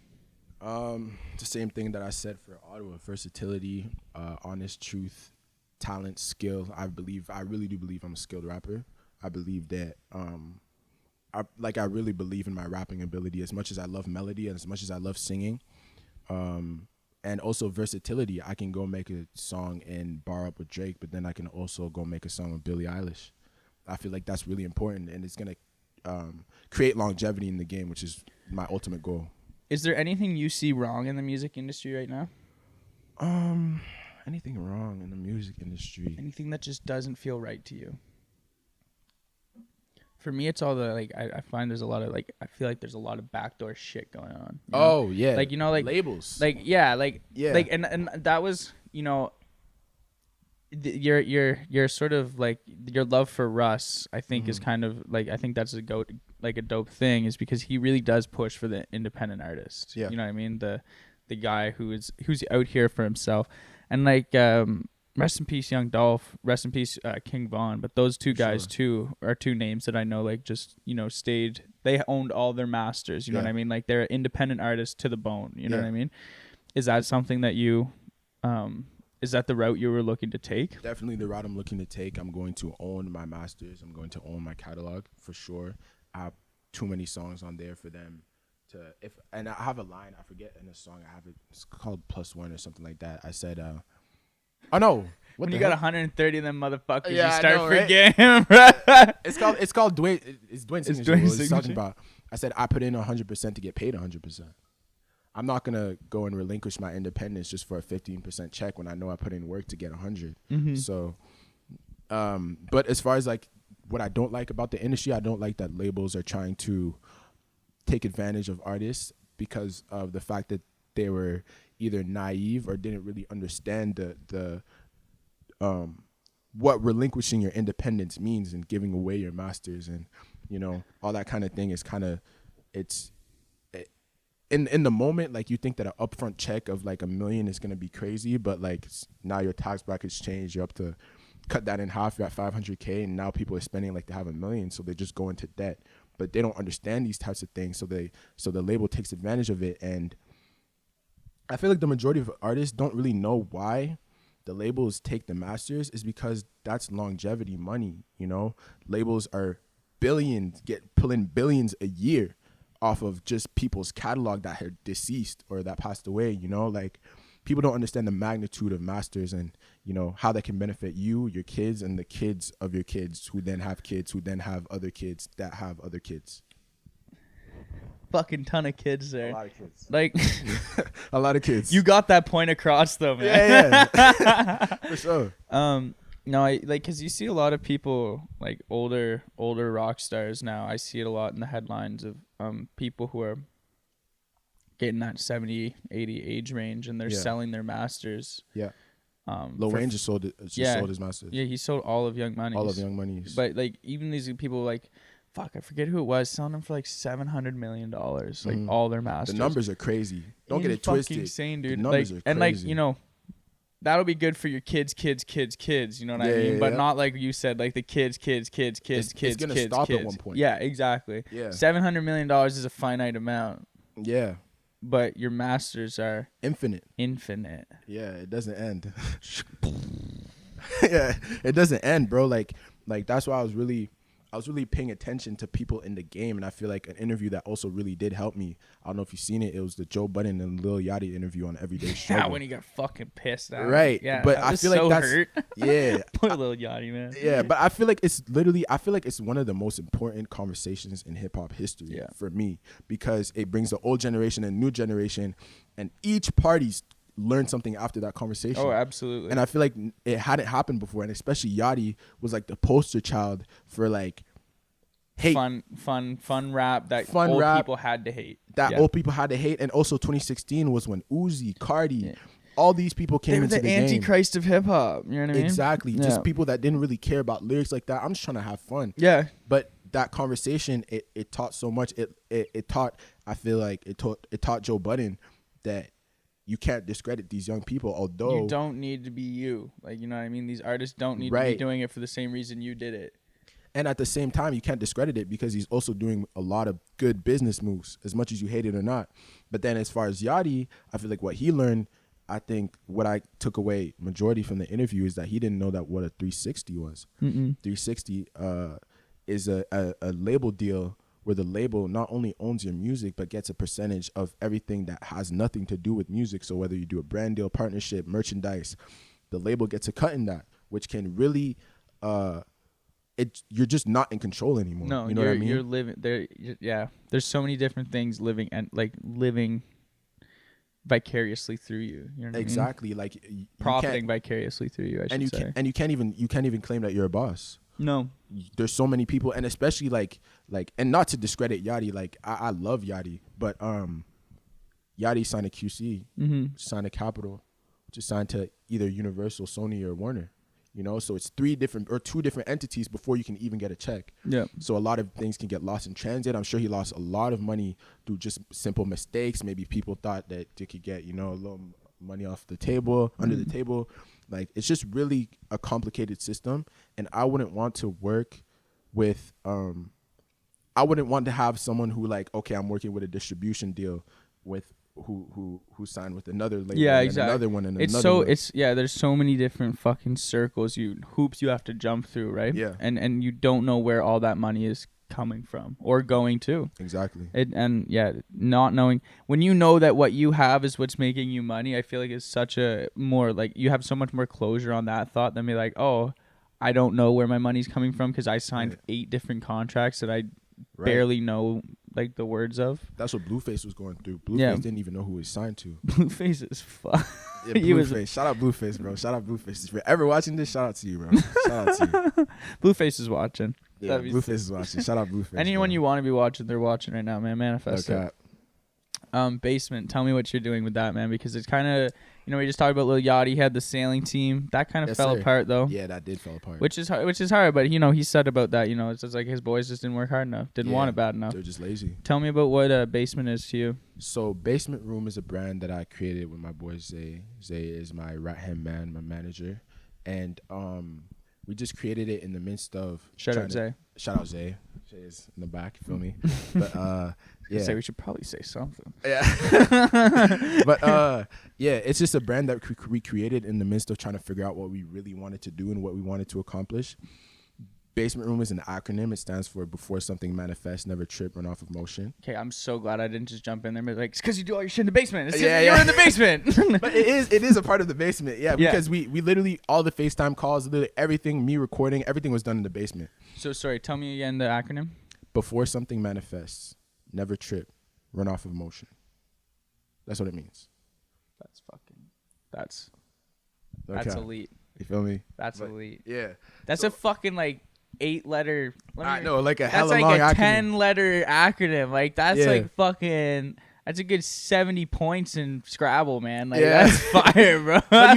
The same thing that I said for Ottawa: versatility, honest truth, talent, skill. I really do believe I'm a skilled rapper. I believe that I really believe in my rapping ability as much as I love melody and as much as I love singing. And also versatility. I can go make a song and bar up with Drake, but then I can also go make a song with Billie Eilish. I feel like that's really important, and it's gonna create longevity in the game, which is my ultimate goal. Is there anything you see wrong in the music industry right now? Anything wrong in the music industry? Anything that just doesn't feel right to you? For me, it's all the like. I find there's a lot of like. I feel like there's a lot of backdoor shit going on. Oh yeah, like, you know, like labels. Like like and that was, you know, your sort of like your love for Russ, I think is kind of like, I think that's a dope thing, is because he really does push for the independent artist. Yeah. You know what I mean? The guy who's out here for himself, and like rest in peace Young Dolph, rest in peace King Von, but those two guys too are two names that I know, like, just, you know, stayed, they owned all their masters, you know what I mean? Like, they're independent artists to the bone, you know what I mean? Is that something that you is that the route you were looking to take? Definitely the route I'm looking to take. I'm going to own my masters. I'm going to own my catalog for sure. I have too many songs on there for them to, and I have a line, I forget in a song, it's called +1 or something like that. I said, oh no. When you got 130 of them motherfuckers, yeah, you start right? forgetting him, right? It's called Dwayne. It's Dwayne's signature. What he's talking about. I said I put in 100% to get paid 100%. I'm not gonna go and relinquish my independence just for a 15% check when I know I put in work to get 100. So, but as far as like what I don't like about the industry, I don't like that labels are trying to take advantage of artists because of the fact that they were either naive or didn't really understand the what relinquishing your independence means and giving away your masters, and, you know, all that kind of thing is kind of, in the moment, like, you think that an upfront check of like $1 million is going to be crazy, but like now your tax bracket's changed, you're up to cut that in half, you're at $500K, and now people are spending like they have $1 million, so they just go into debt, but they don't understand these types of things, so the label takes advantage of it. And I feel like the majority of artists don't really know why the labels take the masters is because that's longevity money. You know, labels are pulling billions a year off of just people's catalog that are deceased or that passed away. You know, like people don't understand the magnitude of masters and, you know, how that can benefit you, your kids, and the kids of your kids who then have kids who then have other kids that have other kids. Fucking ton of kids there. A lot of kids. Like a lot of kids. You got that point across though, man. Yeah. For sure. No, I like because you see a lot of people like older rock stars now. I see it a lot in the headlines of people who are getting that 70, 80 age range and they're selling their masters. Yeah. Lil Wayne just sold his masters. Yeah, he sold all of Young Money's. All of Young Money's. But like even these people like fuck, I forget who it was, selling them for like $700 million, like all their masters. The numbers are crazy. Don't get it twisted. Insane, dude. The numbers are crazy. And like, you know, that'll be good for your kids. You know what I mean? But not like you said, like the kids. It's gonna stop at one point. Yeah, exactly. Yeah. $700 million is a finite amount. Yeah. But your masters are infinite. Yeah, it doesn't end. Yeah, it doesn't end, bro. Like that's why I was really paying attention to people in the game, and I feel like an interview that also really did help me. I don't know if you've seen it. It was the Joe Budden and Lil Yachty interview on Everyday Struggle. Yeah, when he got fucking pissed out. Right. Yeah, but I feel like that's hurt. Yeah. Poor Lil Yachty, man. Yeah, but I feel like it's one of the most important conversations in hip hop history for me, because it brings the old generation and new generation, and each party's learned something after that conversation. Oh, absolutely. And I feel like it hadn't happened before, and especially Yachty was like the poster child for like hate. Fun rap that old people had to hate. Old people had to hate. And also 2016 was when Uzi, Cardi, all these people came into the game. The Antichrist of hip hop. You know what I mean? Exactly. Yeah. Just people that didn't really care about lyrics like that. I'm just trying to have fun. Yeah. But that conversation, it taught so much. It taught Joe Budden that you can't discredit these young people, although you don't need to be you. Like, you know what I mean? These artists don't need to be doing it for the same reason you did it. And at the same time, you can't discredit it because he's also doing a lot of good business moves, as much as you hate it or not. But then as far as Yachty, I feel like what he learned, I think what I took away majority from the interview is that he didn't know that what a 360 was. 360 is a label deal where the label not only owns your music, but gets a percentage of everything that has nothing to do with music. So whether you do a brand deal, partnership, merchandise, the label gets a cut in that, which can really... you're just not in control anymore. No, you know what I mean? You're living there. Yeah, there's so many different things living vicariously through you. You know what exactly. I mean? Like profiting vicariously through you. You can't even claim that you're a boss. No, there's so many people, and especially like, and not to discredit Yachty. Like I love Yachty, but Yachty signed a QC, signed a Capitol, just signed to either Universal, Sony, or Warner. You know, so it's two different entities before you can even get a check. Yeah. So a lot of things can get lost in transit. I'm sure he lost a lot of money through just simple mistakes. Maybe people thought that they could get, you know, a little money off the table, under the table. Like, it's just really a complicated system. And I wouldn't want to work with, I wouldn't want to have someone who like, okay, I'm working with a distribution deal with, who signed with another label, and another one, and another one. There's so many different fucking hoops you have to jump through, right? Yeah. And you don't know where all that money is coming from or going to. Exactly. Not knowing, when you know that what you have is what's making you money, I feel like it's such a more like, you have so much more closure on that thought than be like, oh, I don't know where my money's coming from because I signed 8 different contracts that I barely know like the words of. That's what Blueface was going through. Blueface didn't even know who he signed to. Blueface is fun. Yeah, Blueface. Shout out Blueface, bro. Shout out Blueface. If you're ever watching this, shout out to you, bro. Shout out to you. Blueface is watching. Yeah, Blueface is watching. Shout out Blueface. Anyone you want to be watching, they're watching right now, man. Manifest it. Basement. Tell me what you're doing with that, man, because it's kind of, you know, we just talked about Lil Yachty had the sailing team. That kind of fell apart though. Yeah, that did fall apart. Which is hard, but you know, he said about that, you know, it's just like his boys just didn't work hard enough, didn't want it bad enough. They're just lazy. Tell me about what Basement is to you. So Basement Room is a brand that I created with my boy Zay. Zay is my right hand man, my manager, and we just created it in the midst of Shout out Zay. Shout out Zay. Jay's in the back. You feel me? But yeah. Say we should probably say something. Yeah. But yeah, it's just a brand that we created in the midst of trying to figure out what we really wanted to do and what we wanted to accomplish. Basement Room is an acronym. It stands for Before Something Manifests, Never Trip, Run Off of Motion. Okay, I'm so glad I didn't just jump in there and be like, it's because you do all your shit in the basement. It's Yeah, you're in the basement. But it is a part of the basement. Yeah, because we literally, all the FaceTime calls, literally everything, me recording, everything was done in the basement. So sorry, tell me again the acronym. Before Something Manifests, Never Trip, Run Off of Motion. That's what it means. That's Okay. elite. You feel me? That's elite. Yeah. That's a fucking like 8-letter. I know, like a That's hella like long a acronym. 10-letter acronym. Like that's Yeah. like fucking. That's a good 70 points in Scrabble, man. Like Yeah. that's fire, bro. But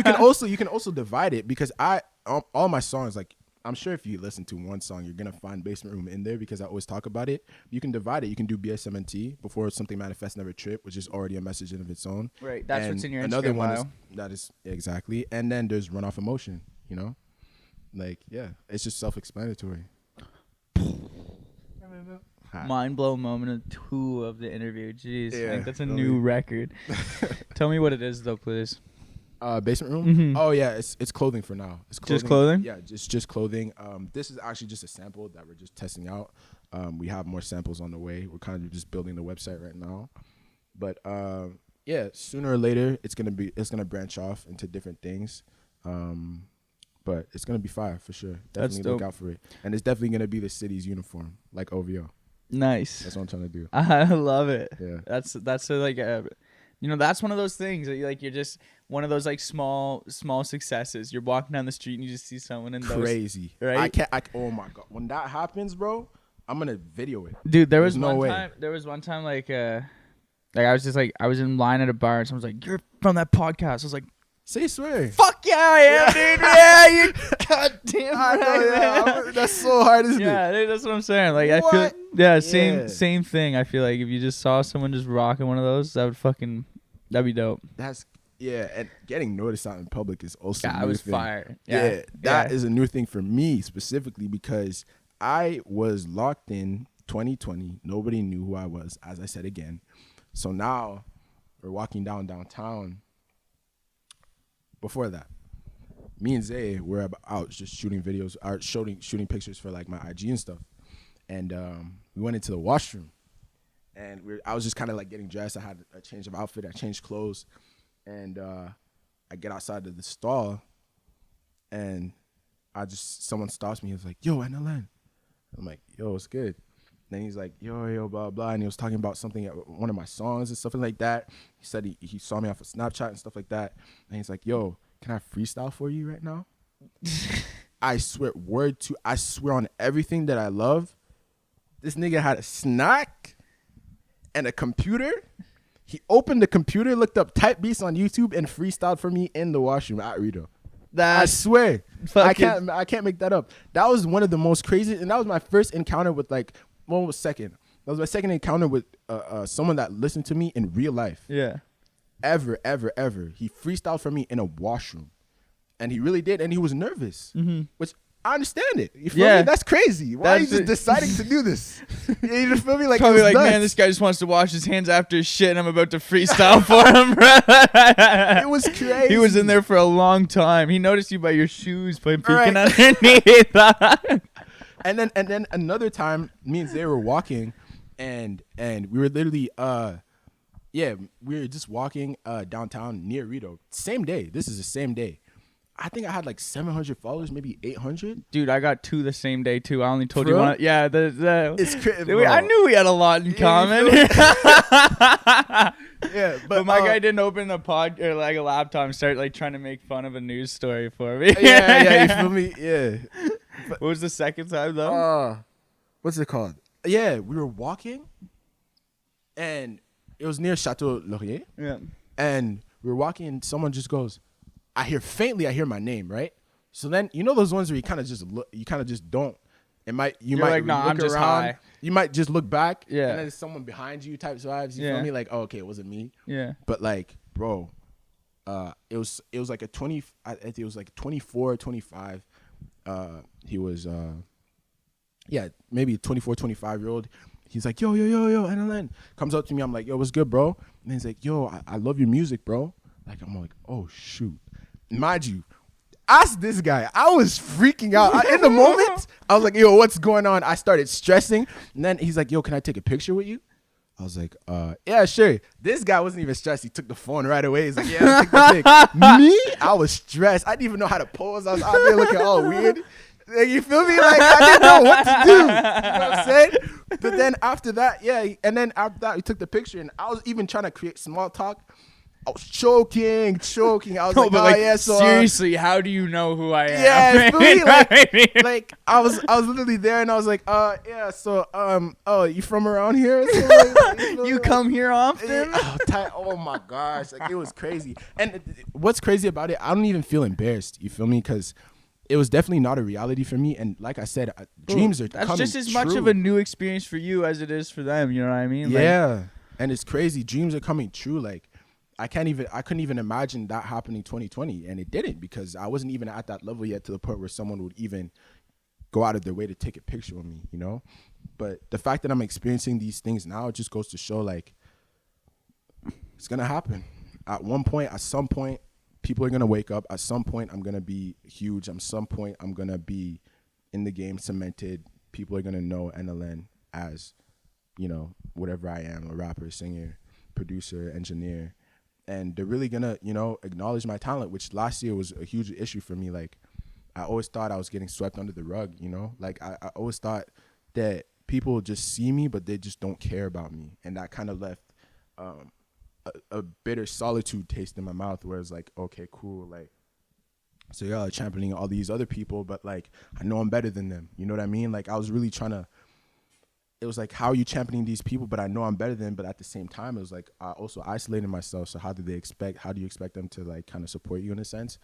you can also divide it because all my songs, like, I'm sure if you listen to one song, you're gonna find Basement Room in there because I always talk about it. You can divide it. You can do BSMNT, Before Something Manifests, Never Trip, which is already a message in of its own. Right, that's And what's in your another Instagram one bio. that is exactly. And then there's Run Off Emotion. You know, like, yeah, it's just self-explanatory. Mind blow moment 2 of the interview. Jeez, Yeah, like, that's a really. new record. Tell me what it is, though, please. Basement Room. Mhm. Oh yeah, it's clothing for now. It's clothing. Just clothing? Yeah, just clothing. This is actually just a sample that we're just testing out. We have more samples on the way. We're kind of just building the website right now. But yeah, sooner or later it's gonna branch off into different things. But it's gonna be fire for sure. That's Definitely look dope. out for it. And it's definitely gonna be the city's uniform, like OVO. Nice. That's what I'm trying to do. I love it. Yeah. That's like a, that's one of those things that you're just one of those like small successes. You're walking down the street and you just see someone in those. Crazy. right? Oh my god. When that happens, bro, I'm gonna video it. Dude, there There's was no one way. time. There was one time like I was just like I was in line at a bar and someone's like, "You're from that podcast." I was like, Say swear. "Fuck yeah, I am, dude. Yeah, you goddamn I know, right, yeah. man." That's so hard, isn't it? Yeah, dude, that's what I'm saying. Like I What? feel, Yeah. same thing. I feel like if you just saw someone just rocking one of those, that'd be dope. And getting noticed out in public is also a Yeah, new I was thing. fire. Yeah, that is a new thing for me specifically because I was locked in 2020. Nobody knew who I was, as I said again. So now we're walking downtown. Before that, me and Zay were out just shooting videos, shooting pictures for like my IG and stuff. And we went into the washroom, and I was just kind of like getting dressed. I had a change of outfit. I changed clothes, and I get outside of the stall, and someone stops me. He was like, "Yo, NLN." I'm like, "Yo, it's good." Then he's like, yo, blah, blah. And he was talking about something, one of my songs and stuff like that. He said he saw me off of Snapchat and stuff like that. And he's like, yo, can I freestyle for you right now? I swear on everything that I love. This nigga had a snack and a computer. He opened the computer, looked up type beats on YouTube, and freestyled for me in the washroom at Rito. I swear. I can't make that up. That was one of the most crazy, and that was my first encounter with one was second. That was my second encounter with someone that listened to me in real life. Yeah. Ever. He freestyled for me in a washroom. And he really did. And he was nervous, which I understand it. You feel me? That's crazy. Why are you just deciding to do this? You feel me? Like, probably like, nuts. man, this guy just wants to wash his hands after his shit and I'm about to freestyle for him, bro. It was crazy. He was in there for a long time. He noticed you by your shoes peeking underneath. And then another time, me and Zay were walking, and we were literally we were just walking downtown near Rito. Same day. This is the same day. I think I had like 700 followers, maybe 800. Dude, I got 2 the same day too. I only told For you real? one. Yeah, It's crazy. I knew we had a lot in common. Yeah, but my guy didn't open a pod or like a laptop and start like trying to make fun of a news story for me. yeah, you feel me? Yeah. What was the second time though? What's it called? Yeah, we were walking, and it was near Chateau Laurier. Yeah. And we were walking, and someone just goes, I hear my name, right? So then, you know those ones where you kind of just look, you kind of just don't. You might like, nah, look I'm just around, high. You might just look back, Yeah. and then there's someone behind you type vibes. You Yeah. feel me? Like, oh, okay, it wasn't me. Yeah. But like, bro, it was like a 20. I think it was like 24, 25. He was maybe 24, 25-year-old. He's like, yo, NLN. Comes up to me. I'm like, yo, what's good, bro? And he's like, yo, I love your music, bro. Like, I'm like, oh, shoot. Mind you, ask this guy. I was freaking out. In the moment, I was like, yo, what's going on? I started stressing. And then he's like, yo, can I take a picture with you? I was like, yeah, sure. This guy wasn't even stressed. He took the phone right away. He's like, yeah, take the pic. Me? I was stressed. I didn't even know how to pose. I was out there looking all weird. Like, you feel me? Like, I didn't know what to do. You know what I'm saying? But then after that, and then after that, we took the picture, and I was even trying to create small talk. I was choking. I was so seriously, how do you know who I am? Yeah, feel me? Like I was literally there, and I was like, oh, you from around here? So, like, you come here often? Oh my gosh, like it was crazy. And what's crazy about it, I don't even feel embarrassed. You feel me? Because it was definitely not a reality for me. And like I said, dreams are coming true. That's just as much of a new experience for you as it is for them. You know what I mean? Yeah. And it's crazy. Dreams are coming true. Like I couldn't even imagine that happening 2020. And it didn't, because I wasn't even at that level yet to the point where someone would even go out of their way to take a picture with me, you know? But the fact that I'm experiencing these things now, it just goes to show, like, it's going to happen. At one point, at some point, people are going to wake up. At some point, I'm going to be huge. At some point, I'm going to be in the game cemented. People are going to know NLN as, you know, whatever I am, a rapper, singer, producer, engineer. And they're really going to, you know, acknowledge my talent, which last year was a huge issue for me. Like, I always thought I was getting swept under the rug, you know? Like, I always thought that people just see me, but they just don't care about me. And that kind of left a bitter solitude taste in my mouth, where it's like, okay, cool, like, so y'all are championing all these other people, but like, I know I'm better than them. You know what I mean? Like, I was really trying to, it was like, how are you championing these people, but I know I'm better than them, but at the same time, it was like, I also isolated myself. So how do you expect them to like kind of support you in a sense?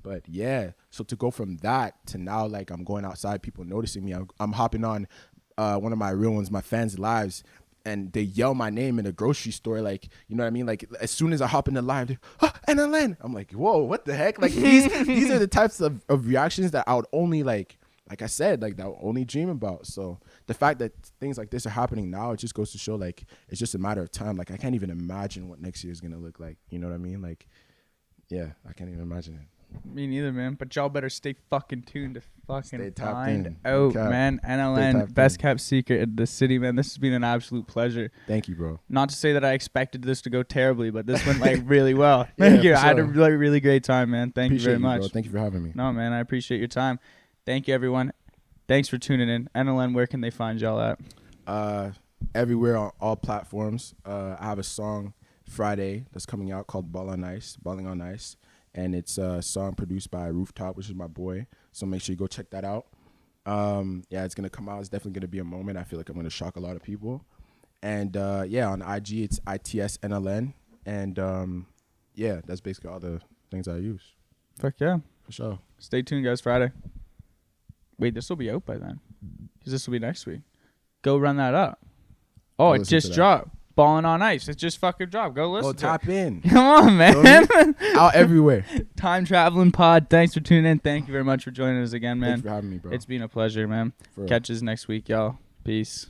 But yeah, so to go from that to now, like, I'm going outside, people noticing me. I'm hopping on one of my real ones, my fans' lives, and they yell my name in a grocery store, like, you know what I mean? Like, as soon as I hop in the live, they're, oh, NLN. I'm like, whoa, what the heck? Like, these are the types of reactions that I would only, like I said, like, that I would only dream about. So the fact that things like this are happening now, it just goes to show, like, it's just a matter of time. Like, I can't even imagine what next year is going to look like. You know what I mean? Like, yeah, I can't even imagine it. Me neither, man. But y'all better stay fucking tuned to fucking find in. out, man. NLN, best kept secret in the city, man. This has been an absolute pleasure. Thank you, bro. Not to say that I expected this to go terribly, but this went like really well. Thank you. I had a really, really great time, man. Thank you very much. Bro. Thank you for having me. No, man, I appreciate your time. Thank you, everyone. Thanks for tuning in. NLN, where can they find y'all at? Everywhere on all platforms. I have a song Friday that's coming out called Balling on Ice. And it's a song produced by Rooftop, which is my boy. So make sure you go check that out. Yeah, it's going to come out. It's definitely going to be a moment. I feel like I'm going to shock a lot of people. And, yeah, on IG, it's ITSNLN. And, yeah, that's basically all the things I use. Fuck yeah. For sure. Stay tuned, guys, Friday. Wait, this will be out by then. Because this will be next week. Go run that up. Oh, it just dropped. Balling on Ice. It just fucking dropped. Go listen to tap in. Come on, man. Out everywhere. Time Traveling Pod. Thanks for tuning in. Thank you very much for joining us again, man. Thanks for having me, bro. It's been a pleasure, man. Catch us next week, y'all. Peace.